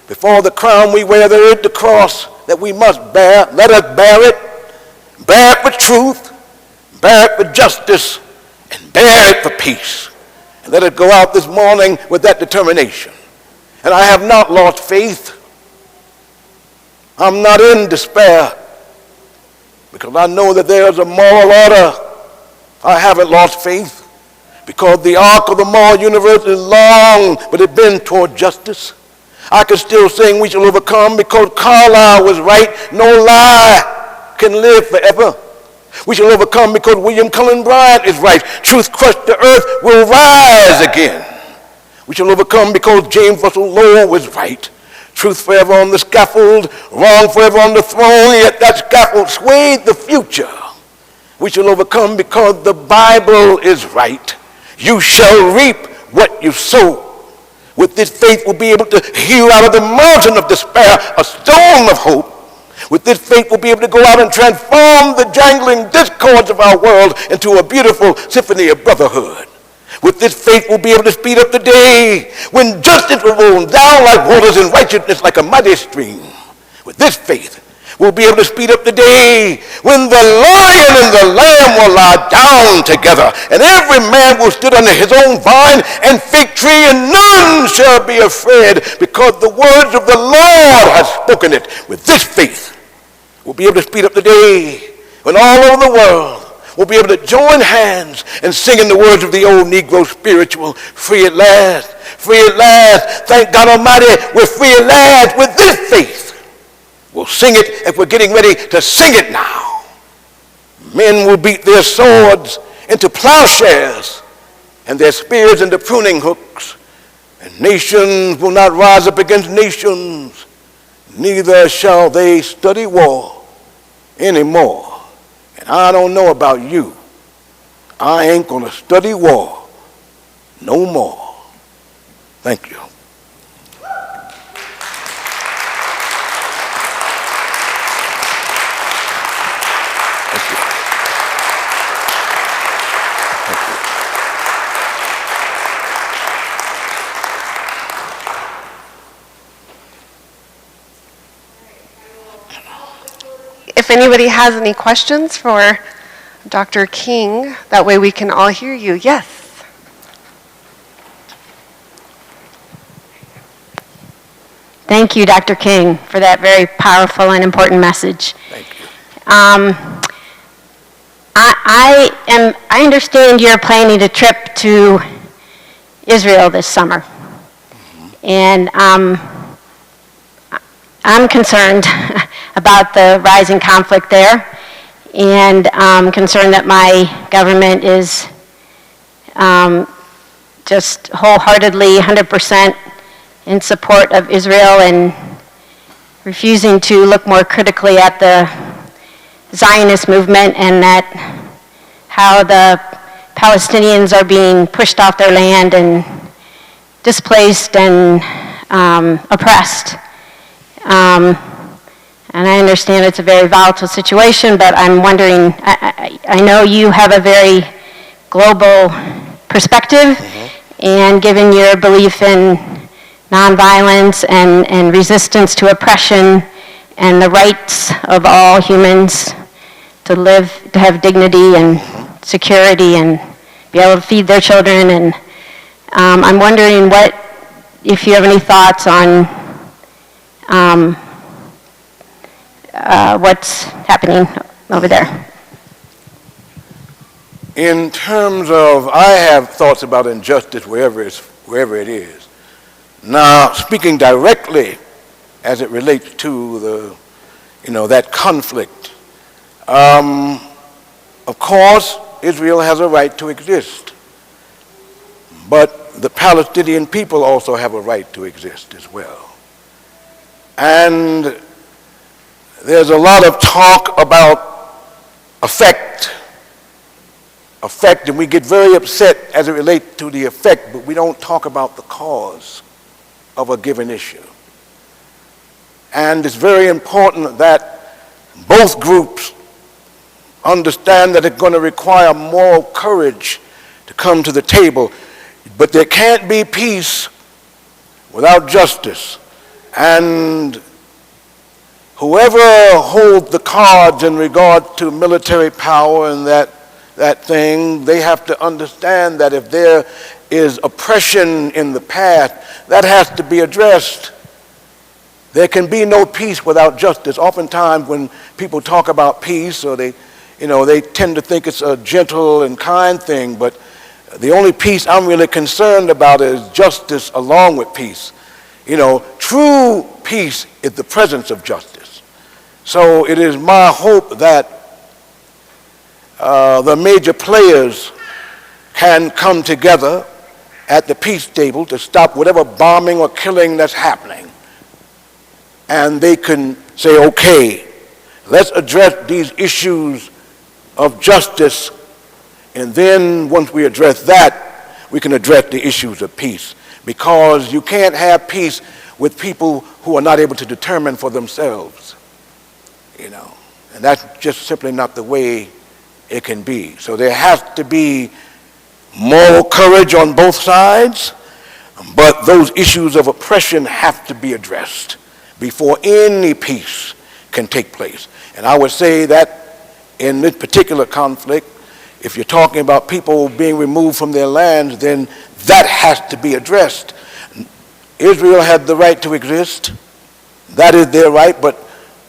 Before the crown we wear, there is the cross that we must bear. Let us bear it. Bear it with truth. Bear it with justice. And bear it for peace. And let us go out this morning with that determination. And I have not lost faith. I'm not in despair. Because I know that there's a moral order. I haven't lost faith. Because the arc of the moral universe is long, but it bends toward justice. I can still sing we shall overcome because Carlyle was right. No lie can live forever. We shall overcome because William Cullen Bryant is right. Truth crushed to earth will rise again. We shall overcome because James Russell Lowell was right. Truth forever on the scaffold, wrong forever on the throne, yet that scaffold swayed the future. We shall overcome because the Bible is right. You shall reap what you sow. With this faith we'll be able to hew out of the margin of despair a stone of hope. With this faith we'll be able to go out and transform the jangling discords of our world into a beautiful symphony of brotherhood. With this faith we'll be able to speed up the day when justice will roll down like waters and righteousness like a mighty stream. With this faith we'll be able to speed up the day when the lion and the lamb will lie down together and every man will stand under his own vine and fig tree and none shall be afraid because the words of the Lord have spoken it. With this faith we'll be able to speed up the day when all over the world we'll be able to join hands and sing in the words of the old Negro spiritual, free at last, free at last. Thank God Almighty, we're free at last. With this faith, we'll sing it if we're getting ready to sing it now. Men will beat their swords into plowshares and their spears into pruning hooks. And nations will not rise up against nations, neither shall they study war anymore. And I don't know about you. I ain't going to study war no more. Thank you. If anybody has any questions for Dr. King, that way we can all hear you. Yes. Thank you, Dr. King, for that very powerful and important message. Thank you. I understand you're planning a trip to Israel this summer. Mm-hmm. And I'm concerned about the rising conflict there, and I'm concerned that my government is just wholeheartedly, 100% in support of Israel and refusing to look more critically at the Zionist movement and at how the Palestinians are being pushed off their land and displaced and oppressed. And I understand it's a very volatile situation, but I'm wondering, I know you have a very global perspective, and given your belief in nonviolence and resistance to oppression and the rights of all humans to live, to have dignity and security and be able to feed their children, and I'm wondering if you have any thoughts on what's happening over there. In terms of, I have thoughts about injustice wherever it is. Now, speaking directly as it relates to that conflict, of course, Israel has a right to exist, but the Palestinian people also have a right to exist as well. And there's a lot of talk about effect, and we get very upset as it relates to the effect, but we don't talk about the cause of a given issue. And it's very important that both groups understand that it's going to require moral courage to come to the table, but there can't be peace without justice. And whoever holds the cards in regard to military power and that thing, they have to understand that if there is oppression in the past, that has to be addressed. There can be no peace without justice. Oftentimes when people talk about peace, or they tend to think it's a gentle and kind thing, but the only peace I'm really concerned about is justice along with peace. True peace is the presence of justice. So it is my hope that the major players can come together at the peace table to stop whatever bombing or killing that's happening. And they can say, okay, let's address these issues of justice, and then once we address that, we can address the issues of peace. Because you can't have peace with people who are not able to determine for themselves, and that's just simply not the way it can be. So there has to be moral courage on both sides, but those issues of oppression have to be addressed before any peace can take place. And I would say that in this particular conflict, if you're talking about people being removed from their lands, then that has to be addressed. Israel had the right to exist. That is their right, but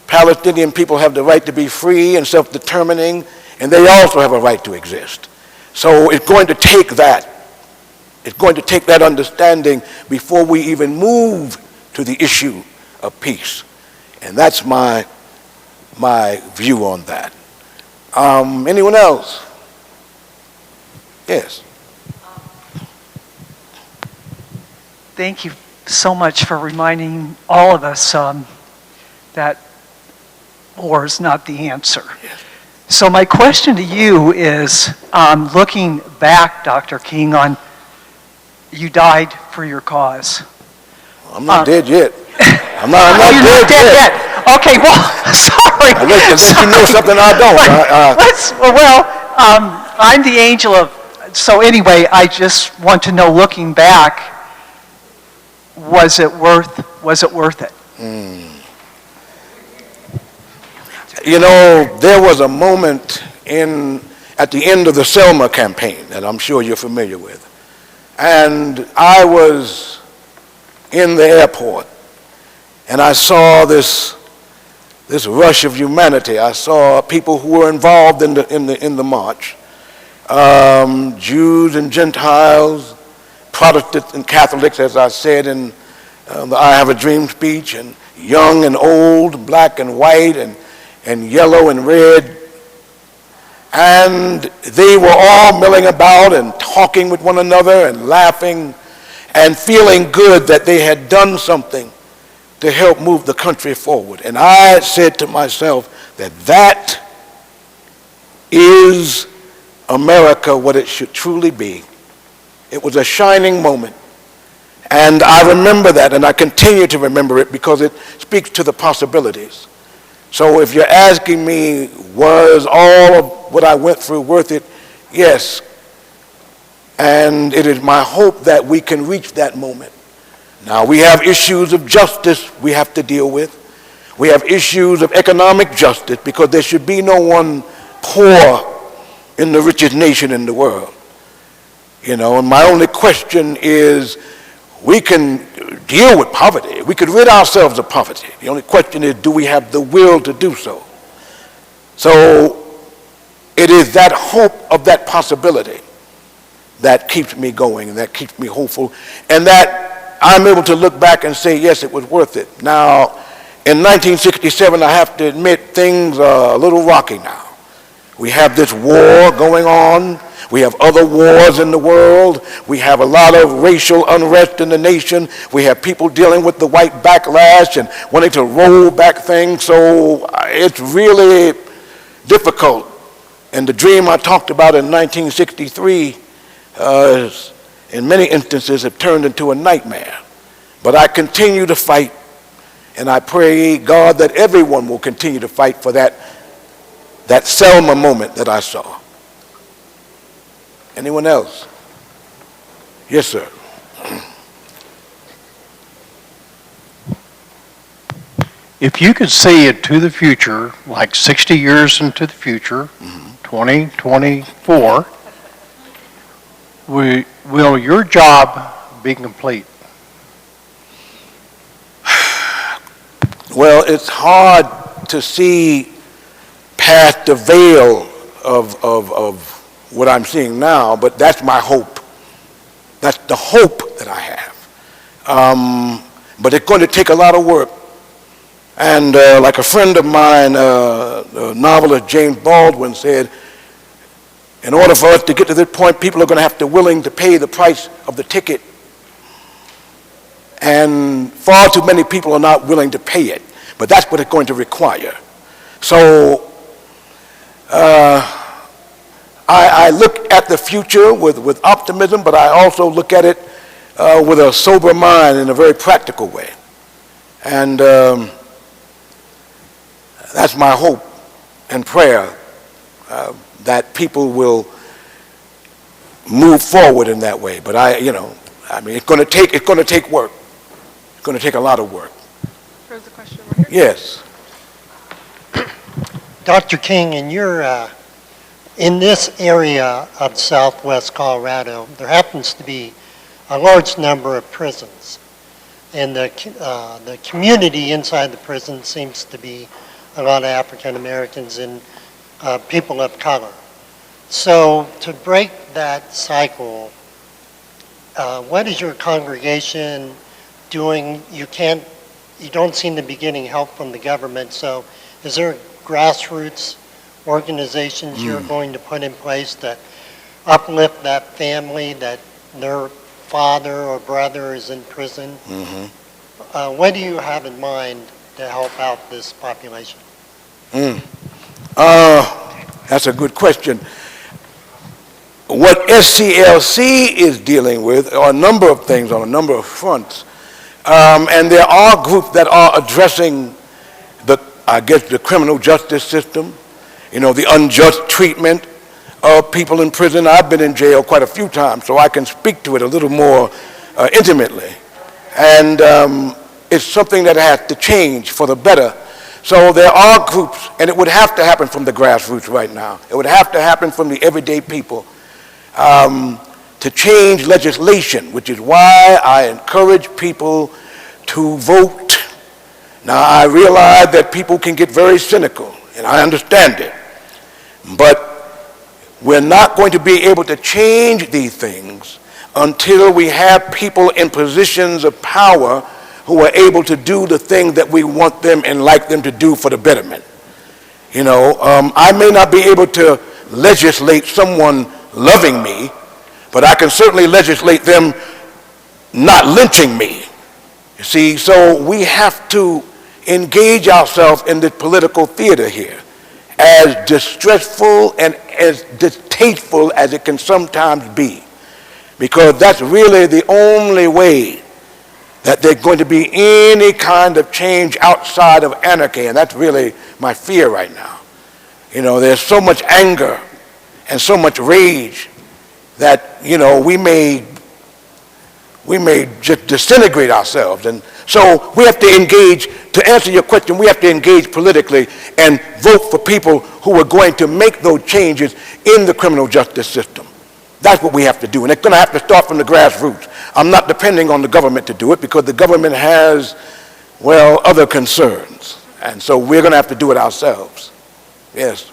Palestinian people have the right to be free and self-determining, and they also have a right to exist. So it's going to take that. It's going to take that understanding before we even move to the issue of peace. And that's my view on that. Anyone else? Yes. Thank you so much for reminding all of us that war is not the answer. Yes. So my question to you is, looking back, Dr. King, on you died for your cause. I'm not dead yet. I'm not You're not dead yet. Okay, well, sorry. Unless you know something I don't. I'm the angel of, so anyway, I just want to know, looking back, was it worth it? There was a moment at the end of the Selma campaign that I'm sure you're familiar with. And I was in the airport, and I saw this rush of humanity. I saw people who were involved in the march, Jews and Gentiles, Protestants and Catholics, as I said in the I Have a Dream speech, and young and old, black and white, and yellow and red. And they were all milling about and talking with one another and laughing and feeling good that they had done something to help move the country forward. And I said to myself that is America what it should truly be. It was a shining moment. And I remember that, and I continue to remember it because it speaks to the possibilities. So if you're asking me, was all of what I went through worth it? Yes. And it is my hope that we can reach that moment. Now, we have issues of justice we have to deal with. We have issues of economic justice because there should be no one poor in the richest nation in the world. You know, and my only question is, we can deal with poverty. We could rid ourselves of poverty. The only question is, do we have the will to do so? So it is that hope of that possibility that keeps me going and that keeps me hopeful, and that I'm able to look back and say, yes, it was worth it. Now, in 1967, I have to admit, things are a little rocky now. We have this war going on. We have other wars in the world. We have a lot of racial unrest in the nation. We have people dealing with the white backlash and wanting to roll back things. So it's really difficult. And the dream I talked about in 1963 in many instances have turned into a nightmare. But I continue to fight, and I pray, God, that everyone will continue to fight for that Selma moment that I saw. Anyone else? Yes, sir. If you could see into the future, like 60 years into the future, 2024, will your job be complete? Well, it's hard to see past the veil of what I'm seeing now, but that's my hope. That's the hope that I have. But it's going to take a lot of work. And like a friend of mine, the novelist James Baldwin said, in order for us to get to this point, people are going to have to be willing to pay the price of the ticket. And far too many people are not willing to pay it. But that's what it's going to require. So I look at the future with optimism, but I also look at it with a sober mind in a very practical way. And that's my hope and prayer, that people will move forward in that way. But it's going to take work. It's going to take a lot of work. There's a question over here. Yes. Dr. King, in this area of southwest Colorado, there happens to be a large number of prisons. And the community inside the prison seems to be a lot of African Americans and people of color. So to break that cycle, what is your congregation doing? You don't seem to be getting help from the government, so is there grassroots organizations you're going to put in place to uplift that family that their father or brother is in prison? Mm-hmm. What do you have in mind to help out this population? That's a good question. What SCLC is dealing with are a number of things on a number of fronts. And there are groups that are addressing the criminal justice system, the unjust treatment of people in prison. I've been in jail quite a few times, so I can speak to it a little more intimately. And it's something that has to change for the better. So there are groups, and it would have to happen from the grassroots right now. It would have to happen from the everyday people to change legislation, which is why I encourage people to vote. Now, I realize that people can get very cynical, and I understand it. But we're not going to be able to change these things until we have people in positions of power who are able to do the things that we want them and like them to do for the betterment. I may not be able to legislate someone loving me, but I can certainly legislate them not lynching me. You see, so we have to engage ourselves in this political theater here, as distressful and as distasteful as it can sometimes be, because that's really the only way that there's going to be any kind of change outside of anarchy, and that's really my fear right now. You know, there's so much anger and so much rage that, you know, we may just disintegrate ourselves. And so we have to engage, to answer your question, we have to engage politically and vote for people who are going to make those changes in the criminal justice system. That's what we have to do, and it's going to have to start from the grassroots. I'm not depending on the government to do it because the government has, well, other concerns. And so we're going to have to do it ourselves. Yes.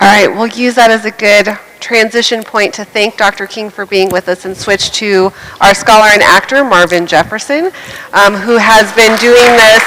All right, we'll use that as a good transition point to thank Dr. King for being with us and switch to our scholar and actor, Marvin Jefferson, who has been doing this.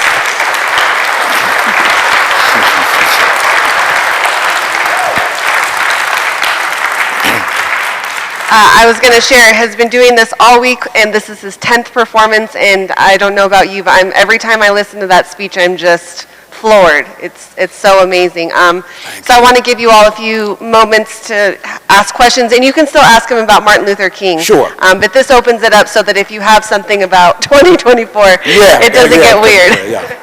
I was going to share, has been doing this all week, and this is his 10th performance, and I don't know about you, but every time I listen to that speech, I'm just floored. It's so amazing. So I want to give you all a few moments to ask questions, and you can still ask him about Martin Luther King. Sure. But this opens it up so that if you have something about 2024, it doesn't get weird. Yeah.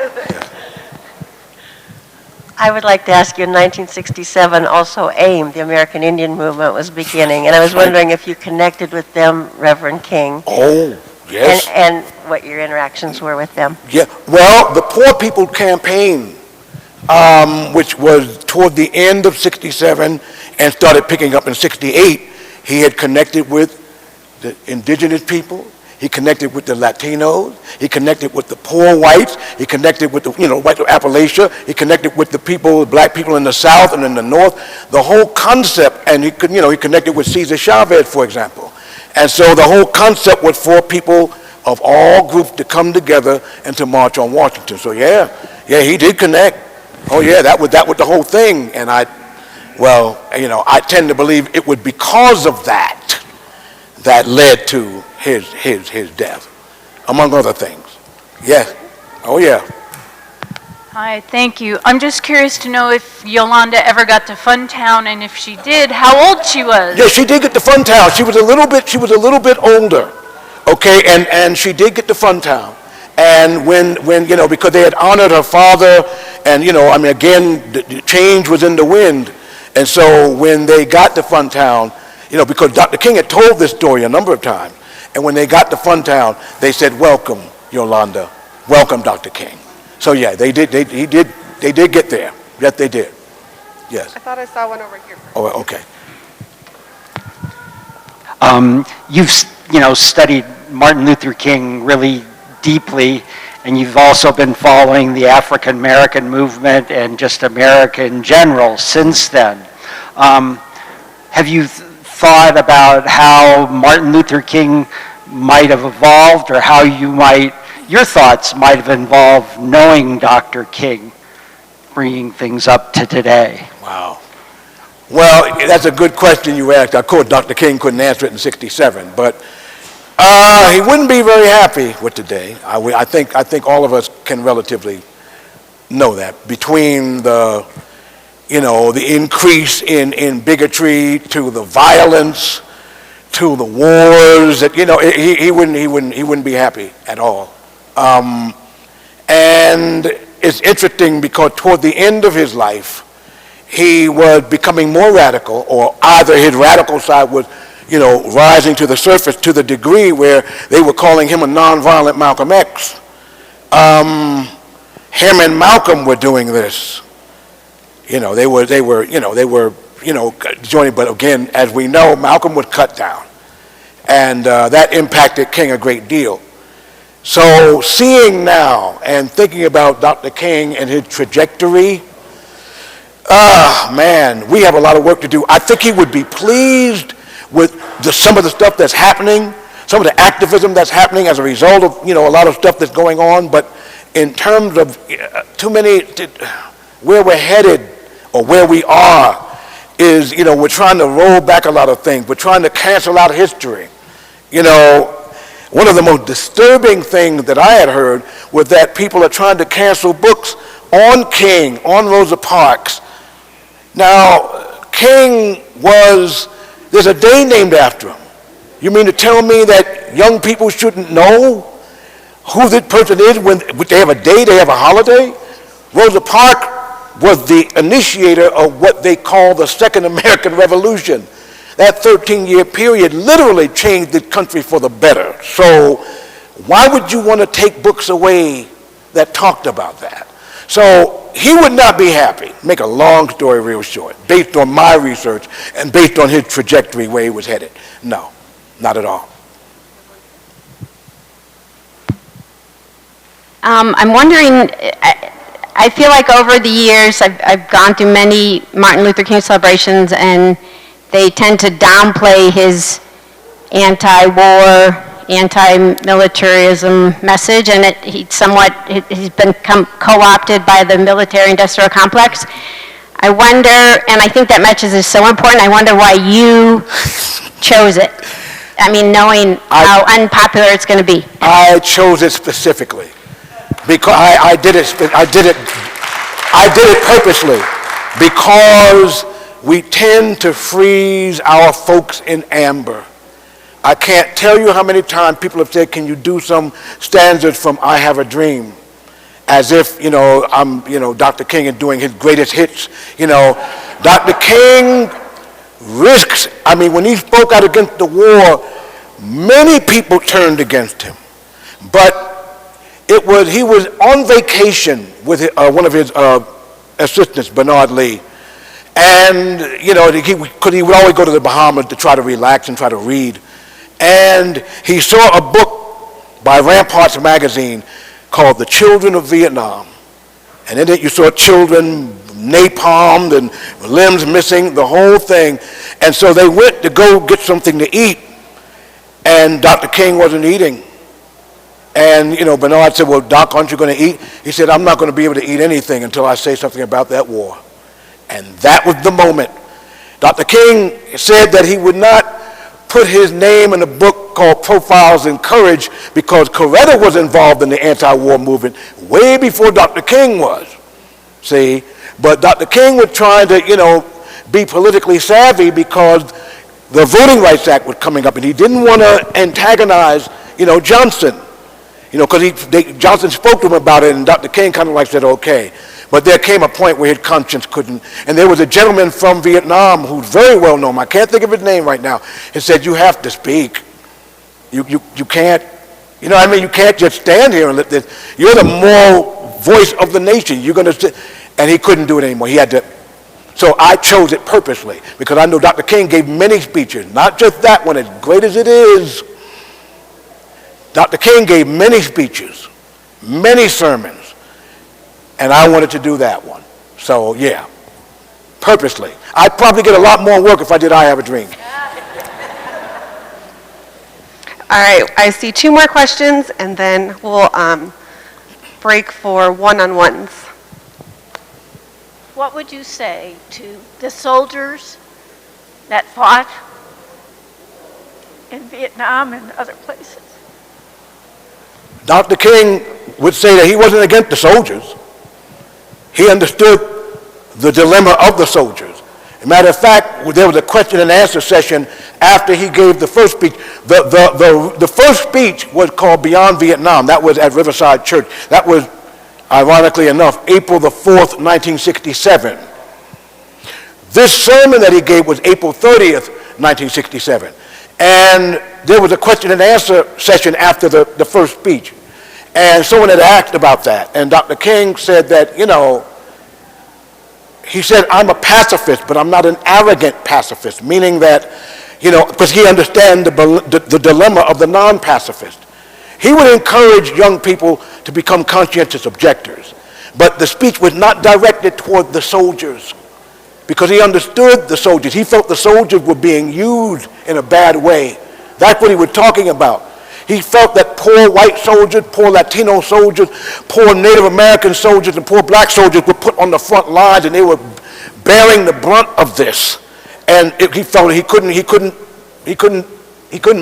I would like to ask you, in 1967, also AIM, the American Indian Movement, was beginning, and I was wondering if you connected with them, Reverend King. Oh, yes. And what your interactions were with them. Yeah. Well, the Poor People Campaign, which was toward the end of 67 and started picking up in 68, he had connected with the indigenous people. He connected with the Latinos. He connected with the poor whites. He connected with the, white of Appalachia. He connected with the people, black people in the South and in the North. The whole concept, and he connected with Cesar Chavez, for example. And so the whole concept was for people of all groups to come together and to march on Washington. So yeah, he did connect. Oh yeah, that was the whole thing. And I tend to believe it was because of that led to his death, among other things. Yes. Oh yeah. Hi, thank you. I'm just curious to know if Yolanda ever got to Funtown, and if she did, how old she was. Yeah, she did get to Funtown. She was a little bit older. Okay, and she did get to Funtown. And when because they had honored her father, and again, the change was in the wind. And so when they got to Funtown, because Dr. King had told this story a number of times, and when they got to Funtown, they said, "Welcome, Yolanda. Welcome, Dr. King." So yeah, they did get there. Yes, they did. Yes. I thought I saw one over here. Oh, okay. You've studied Martin Luther King really deeply, and you've also been following the African American movement and just America in general since then. Have you thought about how Martin Luther King might have evolved, or how your thoughts might have involved knowing Dr. King, bringing things up to today? Wow. Well, that's a good question you asked. Of course, Dr. King couldn't answer it in 67, but he wouldn't be very happy with today. I think all of us can relatively know that. Between the increase in bigotry, to the violence, to the wars, that he wouldn't be happy at all. And it's interesting because toward the end of his life, he was becoming more radical, or either his radical side was, rising to the surface to the degree where they were calling him a nonviolent Malcolm X. Him and Malcolm were doing this. They were joining, but again, as we know, Malcolm was cut down, and that impacted King a great deal. So seeing now and thinking about Dr. King and his trajectory, man, we have a lot of work to do. I think he would be pleased with some of the stuff that's happening, some of the activism that's happening as a result of, a lot of stuff that's going on. But in terms of where we're headed or where we are is, we're trying to roll back a lot of things. We're trying to cancel out history. One of the most disturbing things that I had heard was that people are trying to cancel books on King, on Rosa Parks. Now, King there's a day named after him. You mean to tell me that young people shouldn't know who this person is when they have a day, they have a holiday. Rosa Parks was the initiator of what they call the Second American Revolution. That 13-year period literally changed the country for the better. So why would you want to take books away that talked about that? So he would not be happy, make a long story real short, based on my research and based on his trajectory where he was headed. No, not at all. I'm wondering, I feel like over the years, I've gone through many Martin Luther King celebrations, and they tend to downplay his anti-war, anti-militarism message, and he's become co-opted by the military-industrial complex. I wonder, and I think that message is so important, I wonder why you chose it. I mean, knowing how unpopular it's going to be. I chose it specifically because I did it purposely because we tend to freeze our folks in amber. I can't tell you how many times people have said, can you do some stanzas from I Have a Dream? As if, I'm, Dr. King and doing his greatest hits. Dr. King risks, when he spoke out against the war, many people turned against him. But he was on vacation with one of his assistants, Bernard Lee. And, he would always go to the Bahamas to try to relax and try to read. And he saw a book by Ramparts magazine called The Children of Vietnam. And in it you saw children napalmed and limbs missing, the whole thing. And so they went to go get something to eat. And Dr. King wasn't eating. And, Bernard said, well, Doc, aren't you going to eat? He said, I'm not going to be able to eat anything until I say something about that war. And that was the moment. Dr. King said that he would not put his name in a book called Profiles in Courage because Coretta was involved in the anti-war movement way before Dr. King was. See? But Dr. King was trying to, be politically savvy because the Voting Rights Act was coming up and he didn't want to antagonize, Johnson. Because Johnson spoke to him about it and Dr. King kind of said, okay. But there came a point where his conscience couldn't. And there was a gentleman from Vietnam who's very well known. I can't think of his name right now. He said, you have to speak. You can't, you can't just stand here and let this. You're the moral voice of the nation. You're going to, and he couldn't do it anymore. He had to. So I chose it purposely because I know Dr. King gave many speeches, not just that one, as great as it is. Dr. King gave many speeches, many sermons. And I wanted to do that one. So, yeah, purposely. I'd probably get a lot more work if I did I Have a Dream. All right, I see 2 more questions, and then we'll break for one-on-ones. What would you say to the soldiers that fought in Vietnam and other places? Dr. King would say that he wasn't against the soldiers. He understood the dilemma of the soldiers. As a matter of fact, there was a question and answer session after he gave the first speech. The first speech was called Beyond Vietnam. That was at Riverside Church. That was, ironically enough, April the 4th, 1967. This sermon that he gave was April 30th, 1967. And there was a question and answer session after the first speech. And someone had asked about that. And Dr. King said that, he said, I'm a pacifist, but I'm not an arrogant pacifist, meaning that, because he understands the dilemma of the non-pacifist. He would encourage young people to become conscientious objectors. But the speech was not directed toward the soldiers because he understood the soldiers. He felt the soldiers were being used in a bad way. That's what he was talking about. He felt that poor white soldiers, poor Latino soldiers, poor Native American soldiers, and poor black soldiers were put on the front lines and they were bearing the brunt of this. And he felt he couldn't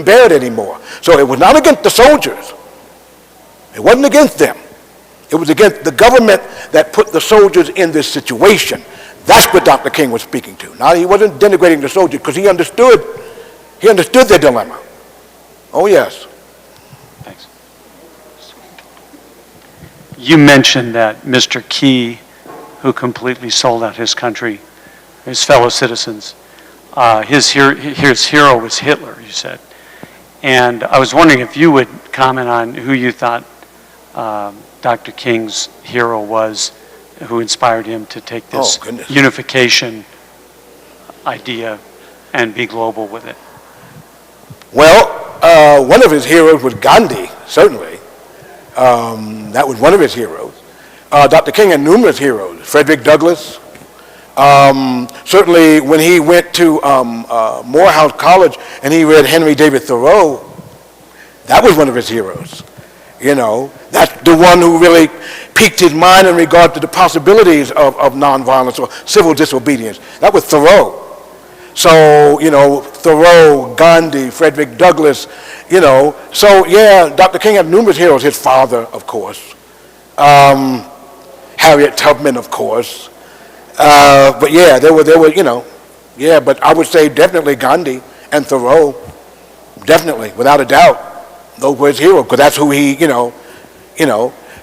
bear it anymore. So it was not against the soldiers. It wasn't against them. It was against the government that put the soldiers in this situation. That's what Dr. King was speaking to. Now, he wasn't denigrating the soldiers because he understood their dilemma. Oh, yes. Thanks. You mentioned that Mr. Key, who completely sold out his country, his fellow citizens, his hero was Hitler, you said. And I was wondering if you would comment on who you thought Dr. King's hero was, who inspired him to take this unification idea and be global with it. Well, one of his heroes was Gandhi, certainly. That was one of his heroes. Dr. King had numerous heroes. Frederick Douglass. Certainly when he went to Morehouse College and he read Henry David Thoreau, that was one of his heroes. You know, that's the one who really piqued his mind in regard to the possibilities of nonviolence or civil disobedience. That was Thoreau. So, you know, Thoreau, Gandhi, Frederick Douglass, you know. So, yeah, Dr. King had numerous heroes. His father, of course. Harriet Tubman, of course. But yeah, there were, you know, yeah, but I would say definitely Gandhi and Thoreau, definitely, without a doubt. Those were his heroes, because that's who he, you know,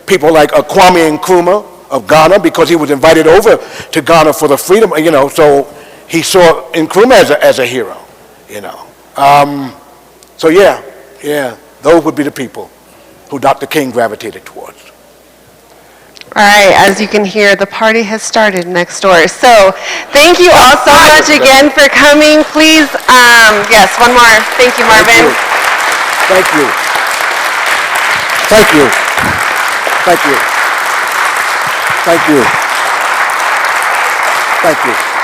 people like Kwame Nkrumah of Ghana, because he was invited over to Ghana for the freedom, you know, so he saw Nkrumah as a hero, you know. So yeah, those would be the people who Dr. King gravitated towards. All right, as you can hear, the party has started next door. So thank you all so much again for coming. Please, yes, one more. Thank you, Marvin. Thank you. Thank you. Thank you. Thank you. Thank you.